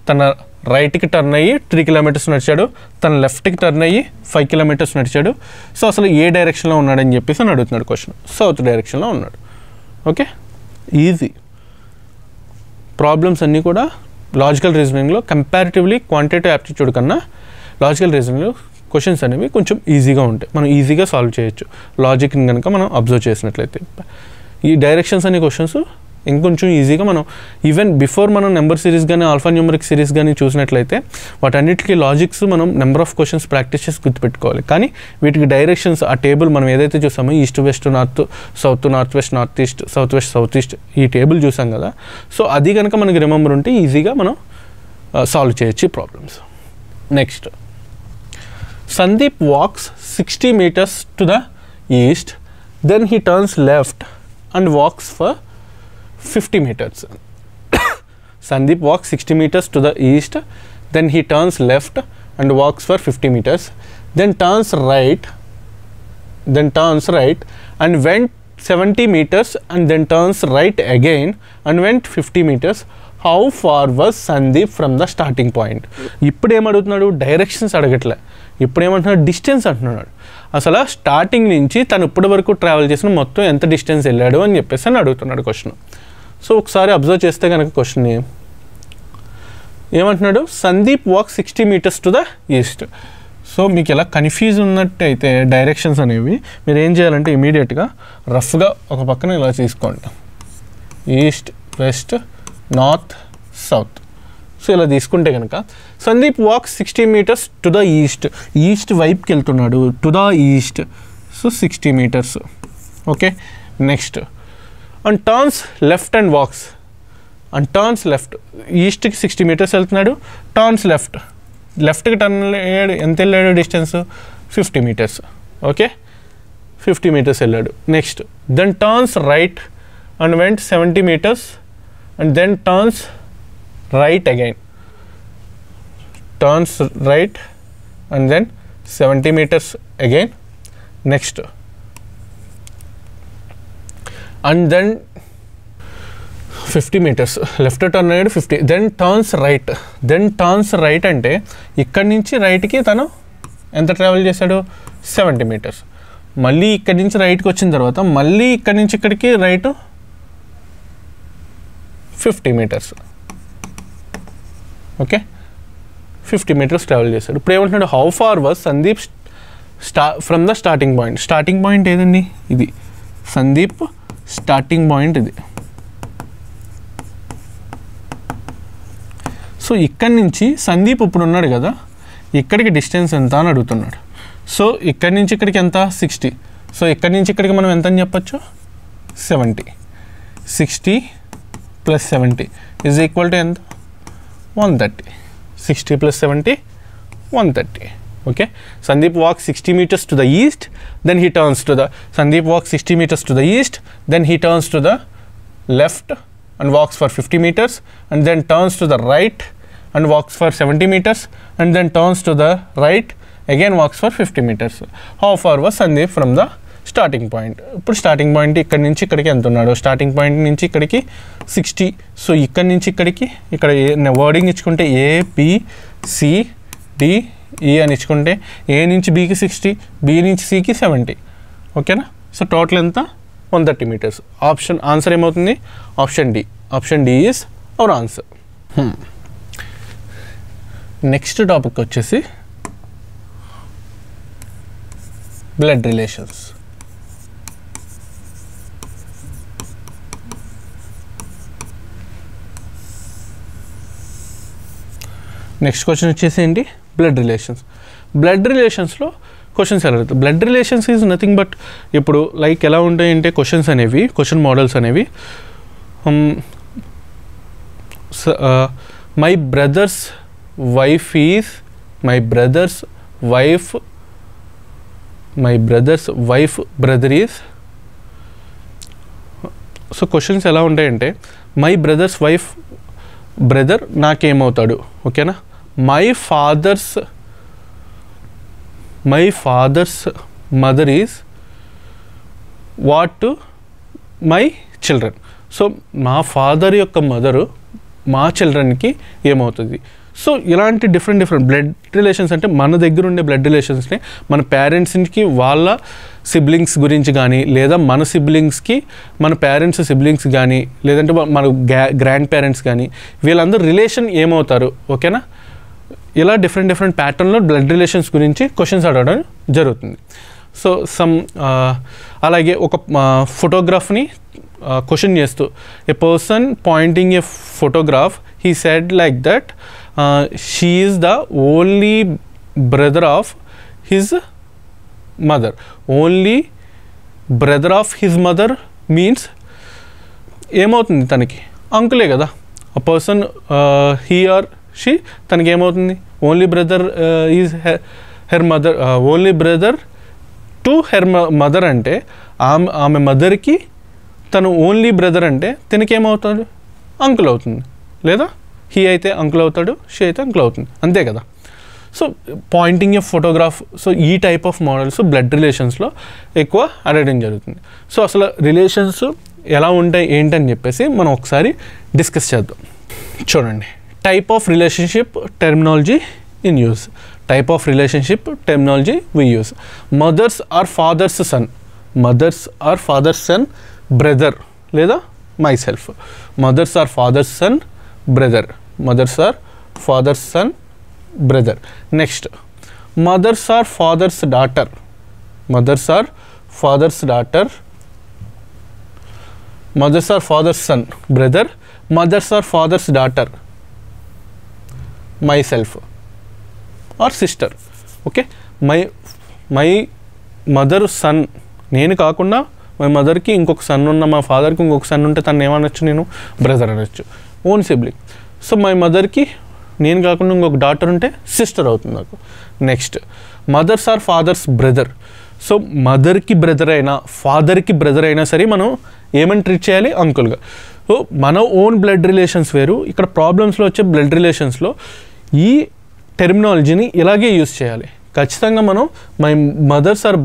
తన రైట్కి టర్న్ అయ్యి 3 kilometers నడిచాడు. తన లెఫ్ట్కి టర్న్ అయ్యి 5 kilometers నడిచాడు. సో అసలు ఏ డైరెక్షన్లో ఉన్నాడని చెప్పేసి అని అడుగుతున్నాడు క్వశ్చన్. సౌత్ డైరెక్షన్లో ఉన్నాడు. Okay, easy. ప్రాబ్లమ్స్ అన్నీ కూడా లాజికల్ రీజనింగ్లో కంపారిటివ్లీ క్వాంటిటేటివ్ యాప్టిట్యూడ్ కన్నా లాజికల్ రీజనింగ్లో క్వశ్చన్స్ అనేవి కొంచెం ఈజీగా ఉంటాయి, మనం ఈజీగా సాల్వ్ చేయొచ్చు లాజిక్ని కనుక మనం అబ్జర్వ్ చేసినట్లయితే. ఈ డైరెక్షన్స్ అనే క్వశ్చన్స్ ఇంకొంచెం ఈజీగా మనం ఈవెన్ బిఫోర్ మనం నెంబర్ సిరీస్ కానీ ఆల్ఫా న్యూమరిక్ సిరీస్ కానీ చూసినట్లయితే వాటన్నిటికీ లాజిక్స్ మనం నెంబర్ ఆఫ్ క్వశ్చన్స్ ప్రాక్టీస్ చేసి గుర్తుపెట్టుకోవాలి. కానీ వీటికి డైరెక్షన్స్ ఆ టేబుల్ మనం ఏదైతే చూసామో east west north south, north west north east, south west south east, ఈ టేబుల్ చూసాం కదా. సో అది కనుక మనకి రిమెంబర్ ఉంటే ఈజీగా మనం సాల్వ్ చేయొచ్చు ఈ problems. Next, Sandeep walks 60 meters to the east, then he turns left and walks for 50 meters. Sandeep walks 60 meters to the east, then he turns left and walks for 50 meters, then turns right and went 70 meters and then turns right again and went 50 meters. How far was Sandeep from the starting point? ఇప్పుడు ఏమడుగుతున్నాడు, directions అడగట్లే, ఇప్పుడు ఏమంటున్నాడు, distance అంటున్నాడు. అసలు starting నుంచి తను ఇప్పటి వరకు travel చేసిన మొత్తం ఎంత డిస్టెన్స్ వెళ్ళాడు అని చెప్పేసి అని అడుగుతున్నాడు క్వశ్చన్. సో ఒకసారి అబ్జర్వ్ చేస్తే కనుక క్వశ్చన్ ఏమంటున్నాడు, Sandeep walk 60 meters to the east. So మీకు ఎలా కన్ఫ్యూజ్ ఉన్నట్టయితే డైరెక్షన్స్ అనేవి మీరు ఏం చేయాలంటే ఇమీడియట్గా రఫ్గా ఒక పక్కన ఇలా తీసుకోండి, east west north south. So ఇలా తీసుకుంటే కనుక Sandeep walk 60 meters to the east, east వైపుకి వెళ్తున్నాడు, to the east. So 60 meters. Okay, next and turns left and walks, and turns left, ఈస్ట్కి 60 meters వెళ్తున్నాడు, టర్న్స్ లెఫ్ట్, లెఫ్ట్కి టర్న్ అయ్యాడు, ఎంత వెళ్ళాడు డిస్టెన్స్, 50 meters. ఓకే, 50 meters వెళ్ళాడు. Next then turns right and went 70 meters and then turns right again. turns right and then 70 meters again. Next, and then 50 meters left turn అయ్యాడు 50, then turns right అంటే ఇక్కడి నుంచి రైట్కి తను ఎంత travel చేశాడు 70 meters. మళ్ళీ ఇక్కడి నుంచి రైట్కి వచ్చిన తర్వాత మళ్ళీ ఇక్కడి నుంచి ఇక్కడికి right 50 meters. Okay, 50 meters travel చేశాడు. ఇప్పుడు ఏమంటున్నాడు, how far was Sandeep from the starting point. Starting point ఏదండి, ఇది సందీప్ స్టార్టింగ్ పాయింట్ ఇది. సో ఇక్కడి నుంచి సందీప్ ఇప్పుడు ఉన్నాడు కదా, ఇక్కడికి డిస్టెన్స్ ఎంత అని అడుగుతున్నాడు. సో ఇక్కడి నుంచి ఇక్కడికి ఎంత 60. సో ఇక్కడి నుంచి ఇక్కడికి మనం ఎంత అని చెప్పచ్చు 70. 60 + 70 ఈజ్ ఈక్వల్ టు ఎంత 130. 60 + 70 130. Okay, Sandeep walks 60 meters to the east, then he turns to the Sandeep walks 60 meters to the east, then he turns to the left and walks for 50 meters, and then turns to the right and walks for 70 meters, and then turns to the right again walks for 50 meters. How far was Sandeep from the starting point? ఇప్పుడు starting point ఇక్కడ నుంచి ఇక్కడికి ఎంత ఉన్నాడు, starting point నుంచి ఇక్కడికి 60. So ఇక్కడ నుంచి ఇక్కడికి ఇక్కడ వర్డింగ్ ఇచ్చుకుంటే ABCDE అని ఇచ్చుకుంటే A నుంచి Bకి 60, B నుంచి Cకి 70. ఓకేనా. సో టోటల్ ఎంత 130 meters. ఆన్సర్ ఏమవుతుంది, option D is our answer. Next topic వచ్చేసి బ్లడ్ రిలేషన్స్. నెక్స్ట్ క్వశ్చన్ వచ్చేసి ఏంటి, బ్లడ్ రిలేషన్స్. బ్లడ్ రిలేషన్స్లో క్వశ్చన్స్ ఎలా అవుతాయి. Blood relations is nothing but ఇప్పుడు లైక్ ఎలా ఉంటాయంటే క్వశ్చన్స్ అనేవి, క్వశ్చన్ మోడల్స్ అనేవి my brother's wife is brother is. So questions ఎలా ఉంటాయంటే మై బ్రదర్స్ వైఫ్ బ్రదర్ నాకేమవుతాడు. ఓకేనా. My father's mother is what to my children. So మా ఫాదర్ యొక్క మదరు మా చిల్డ్రన్కి ఏమవుతుంది. సో ఇలాంటి డిఫరెంట్ బ్లడ్ రిలేషన్స్ అంటే మన దగ్గర ఉండే బ్లడ్ రిలేషన్స్ని మన పేరెంట్స్కి వాళ్ళ సిబ్లింగ్స్ గురించి కానీ, లేదా మన సిబ్లింగ్స్కి మన పేరెంట్స్ సిబ్లింగ్స్ కానీ, లేదంటే మన గ్రాండ్ పేరెంట్స్ కానీ, వీళ్ళందరూ రిలేషన్ ఏమవుతారు. ఓకేనా. ఇలా డిఫరెంట్ ప్యాటర్న్లో బ్లడ్ రిలేషన్స్ గురించి క్వశ్చన్స్ అడగడం జరుగుతుంది. సో అలాగే ఒక ఫోటోగ్రాఫ్ని క్వశ్చన్ చేస్తూ a person pointing a photograph he said like that she is the only brother of his mother. Only brother of his mother means ఏమవుతుంది, తనకి అంకులే కదా. a person he or she తనకి ఏమవుతుంది, only brother is her mother, only brother to her mother అంటే ఆమె మదర్కి తను only brother అంటే తనకి ఏమవుతాడు, అంకుల్ అవుతుంది. లేదా హీ అయితే అంకుల్ అవుతాడు, షీ అయితే అంకుల్ అవుతుంది, అంతే కదా. So Poynting a photograph. So ఈ టైప్ ఆఫ్ మోడల్స్ బ్లడ్ రిలేషన్స్లో ఎక్కువ అడగడం జరుగుతుంది. సో అసలు రిలేషన్స్ ఎలా ఉంటాయి ఏంటని చెప్పేసి మనం ఒకసారి డిస్కస్ చేద్దాం. చూడండి, type of relationship terminology in use. Type of relationship terminology we use. Mother's or father's son. Mother's or father's son brother లేదా myself. Mother's or father's son brother. Mother's or father's son brother. Next, mother's or father's daughter. Mother's or father's daughter. Mother's or father's son brother. Mother's or father's daughter myself or sister. Okay. My mother son, నేను కాకుండా my మదర్కి ఇంకొక sun ఉన్న, మా ఫాదర్కి ఇంకొక sun ఉంటే తను ఏమనొచ్చు, నేను బ్రదర్ అనొచ్చు, ఓన్ సిబ్లింగ్. సో మై మదర్కి నేను కాకుండా ఇంకొక డాటర్ ఉంటే సిస్టర్ అవుతుంది నాకు. Next, mother's or father's brother. So మదర్కి బ్రదర్ అయినా ఫాదర్కి బ్రదర్ అయినా సరే మనం ఏమని ట్రీట్ చేయాలి, అంకుల్గా. సో మన ఓన్ బ్లడ్ రిలేషన్స్ వేరు. ఇక్కడ ప్రాబ్లమ్స్లో వచ్చే బ్లడ్ రిలేషన్స్లో ఈ టెర్మినాలజీని ఇలాగే యూస్ చేయాలి. ఖచ్చితంగా మనం మై మదర్స్ ఆర్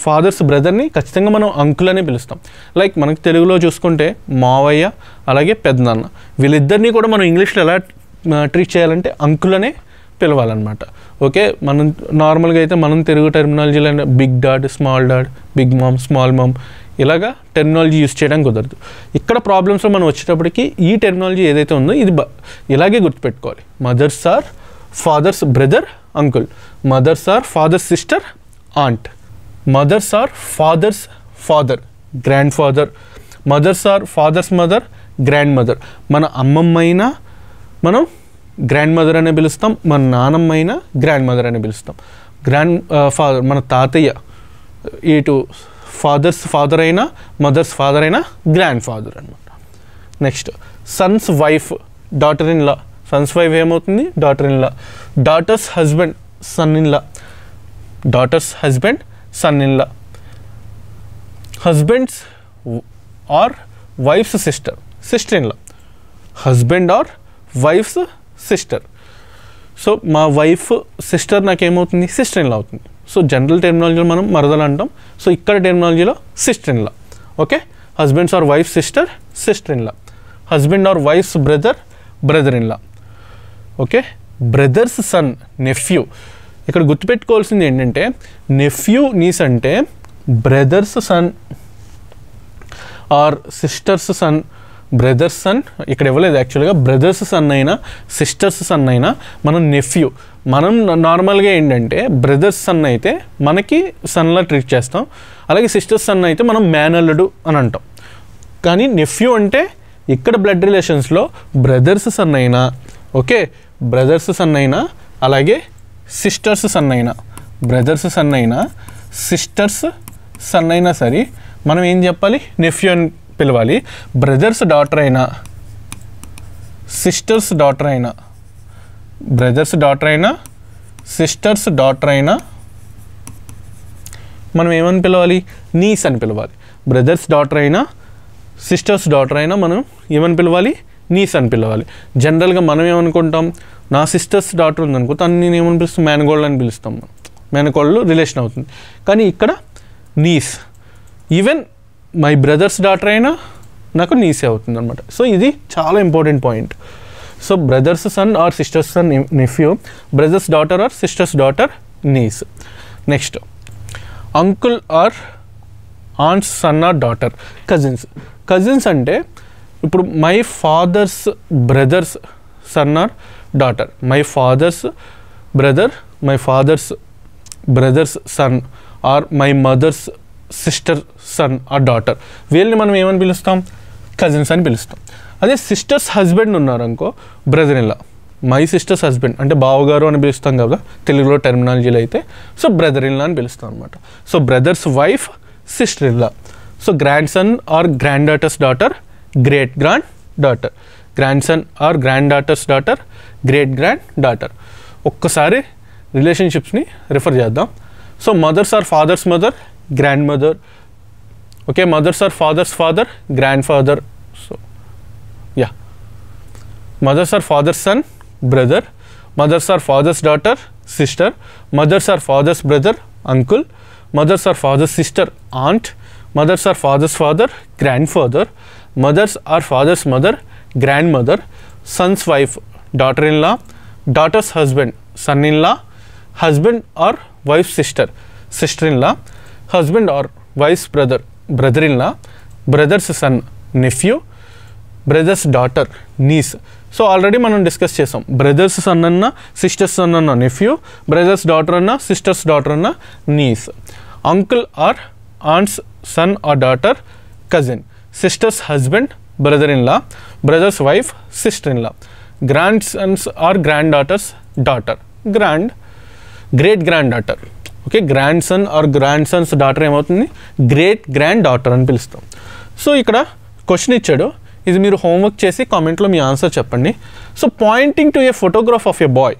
ఫాదర్స్ బ్రదర్ని ఖచ్చితంగా మనం అంకుల్ అని పిలుస్తాం. లైక్ మనకి తెలుగులో చూసుకుంటే మావయ్య అలాగే పెద్దనాన్న, వీళ్ళిద్దరినీ కూడా మనం ఇంగ్లీష్లో ఎలా ట్రీట్ చేయాలంటే అంకుల్ అనే పిలవాలన్నమాట. ఓకే, మనం నార్మల్గా అయితే మనం తెలుగు టెర్మినాలజీలో big dad, small dad, big mom, small mom ఇలాగా టెర్మినాలజీ యూస్ చేయడం కుదరదు. ఇక్కడ ప్రాబ్లమ్స్లో మనం వచ్చేటప్పటికి ఈ టెర్మినాలజీ ఏదైతే ఉందో ఇది ఇలాగే గుర్తుపెట్టుకోవాలి. Mother's or father's brother uncle, mother's or father's sister aunt, mother's or father's father grand father, mother's or father's mother grand mother. మన అమ్మమ్మ అయినా మనం గ్రాండ్ మదర్ అనే పిలుస్తాం, మన నానమ్మ అయినా గ్రాండ్ మదర్ అనే పిలుస్తాం. ఫాదర్ మన తాతయ్య ఇటు ఫాదర్స్ ఫాదర్ అయినా మదర్స్ ఫాదర్ అయినా గ్రాండ్ ఫాదర్ అనమాట. Next son's wife daughter in law, son's wife ఏమవుతుంది daughter in law. Daughter's husband son in law, daughter's husband son in law. Husband's or wife's sister sister in law, husband or wife's sister. So మా wife sister నాకేమవుతుంది sister in law అవుతుంది. So general టెర్మినాలజీలో మనం మరదలు అంటాం, so ఇక్కడ టెర్మినాలజీలో sister in law. Okay, husband's are wife sister sister in law, husband or wife's brother brother in law. Okay, brother's son nephew. ఇక్కడ గుర్తుపెట్టుకోవాల్సింది ఏంటంటే నెఫ్యూ నీస్ అంటే brother's son or sister's son. బ్రదర్స్ సన్ ఇక్కడ ఇవ్వలేదు యాక్చువల్గా, బ్రదర్స్ సన్ అయినా సిస్టర్స్ సన్ అయినా మనం నెఫ్యూ. మనం నార్మల్గా ఏంటంటే బ్రదర్స్ సన్ అయితే మనకి సన్లా ట్రీట్ చేస్తాం, అలాగే సిస్టర్స్ సన్ అయితే మనం మేనల్లుడు అని అంటాం. కానీ నెఫ్యూ అంటే ఇక్కడ బ్లడ్ రిలేషన్స్లో బ్రదర్స్ సన్ అయినా, ఓకే బ్రదర్స్ సన్ అయినా అలాగే సిస్టర్స్ సన్ అయినా, బ్రదర్స్ సన్ అయినా సిస్టర్స్ సన్ అయినా సరే మనం ఏం చెప్పాలి నెఫ్యూ అని పిలవాలి. బ్రదర్స్ డాటర్ అయినా సిస్టర్స్ డాటర్ అయినా, బ్రదర్స్ డాటర్ అయినా సిస్టర్స్ డాటర్ అయినా మనం ఏమని పిలవాలి నీస్ అని పిలవాలి. బ్రదర్స్ డాటర్ అయినా సిస్టర్స్ డాటర్ అయినా మనం ఏమని పిలవాలి నీస్ అని పిలవాలి. జనరల్గా మనం ఏమనుకుంటాం నా సిస్టర్స్ డాటర్ ఉందనుకో తను నేను ఏమని పిలుస్తాం మేనగోళ్ళు అని పిలుస్తాం, మేనగోళ్ళు రిలేషన్ అవుతుంది. కానీ ఇక్కడ niece, even my brother's daughter అయినా నాకు నీసే అవుతుంది అనమాట. సో ఇది చాలా important point. So brother's son or sister's son nephew, brother's daughter or sister's daughter niece. Next uncle or aunt's son or daughter, cousins. Cousins అంటే ఇప్పుడు my father's brother's son or daughter, my father's brother, my father's brother's son or my mother's sister son or daughter, వీళ్ళని మనం ఏమని పిలుస్తాం cousins అని పిలుస్తాం. అదే sister's husband ఉన్నారనుకో brother in law, my sister's husband అంటే బావగారు అని పిలుస్తాం కదా తెలుగులో టెర్మినాలజీలో అయితే, సో బ్రదర్ ఇన్ లా అని పిలుస్తాం అనమాట. So brother's wife sister in law. So grand sun or grand daughters daughter great grand daughter, grand sun or grand daughters daughter great grand daughter. ఒక్కసారి రిలేషన్షిప్స్ని రిఫర్ చేద్దాం. So mother's or father's mother grand mother, okay mother's or father's father grand father. So yeah, mother's or father's son brother, mother's or father's daughter sister, mother's or father's brother uncle, mother's or father's sister aunt, mother's or father's father grand father, mother's or father's mother grand mother, son's wife daughter in law, daughter's husband son in law, husband or wife sister sister in law, husband or wife's brother brother in law, brother's son nephew, brother's daughter niece. So already మనం discuss చేసాం, brother's son అన్న sister's son అన్న nephew, brother's daughter అన్న sister's daughter అన్న niece. Uncle or aunt's son or daughter cousin, sister's husband brother in law, brother's wife sister in law. Grandson's or grand daughters daughter great grand daughter, okay grand son or grandson's daughter ఏమవుతుంది great grand daughter అని పిలుస్తాం. So ఇక్కడ question ఇచ్చాడు, ఇది మీరు homework చేసి కామెంట్లో మీ ఆన్సర్ చెప్పండి. So pointing to a photograph of a boy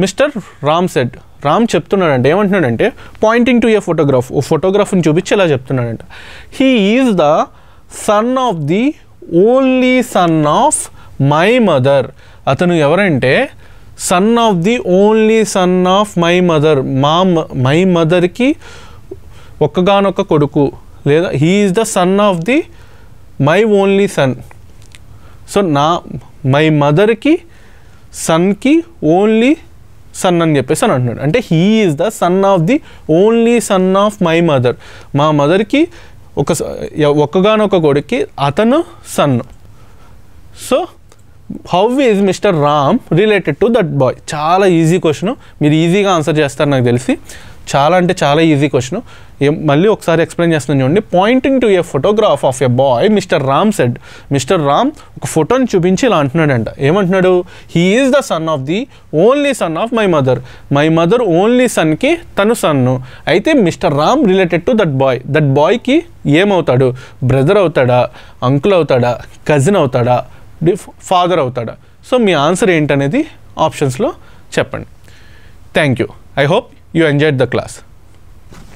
mister Ram said, Ram చెప్తున్నాడంటే ఏమంటున్నాడంటే పాయింటింగ్ టు ఏ ఫోటోగ్రాఫ్, ఓ ఫోటోగ్రాఫ్ని చూపించి ఎలా చెప్తున్నాడంట, he is the son of the only son of my mother, అతను ఎవరంటే son of the only son of my mother, my మదర్కి ఒక్కగానొక్క కొడుకు, లేదా he is the son of the my only son. So my మదర్కి సన్కి only sun అని చెప్పేసి అని అంటున్నాడు. అంటే he is the son of the only son of my mother, మా మదర్కి ఒక్కగానొక్క కొడుక్కి అతను son. So how is mister Ram related to that boy? చాలా ఈజీ క్వశ్చన్, మీరు ఈజీగా ఆన్సర్ చేస్తారు నాకు తెలిసి. చాలా అంటే చాలా ఈజీ క్వశ్చన్. మళ్ళీ ఒకసారి ఎక్స్ప్లెయిన్ చేస్తున్నాను చూడండి. Pointing to a photograph of a boy mister Ram said, mister Ram ఒక ఫోటోని చూపించి ఇలా అంటున్నాడంట. ఏమంటున్నాడు? He is the son of the only son of my mother, my mother only సన్కి తను సన్ను. అయితే mister Ram related to that boy, that బాయ్కి ఏమవుతాడు? బ్రదర్ అవుతాడా, అంకుల్ అవుతాడా, కజిన్ అవుతాడా, ఫాదర్ అవుతాడా? సో మీ ఆన్సర్ ఏంటనేది ఆప్షన్స్లో చెప్పండి. Thank you. I hope you enjoyed the class.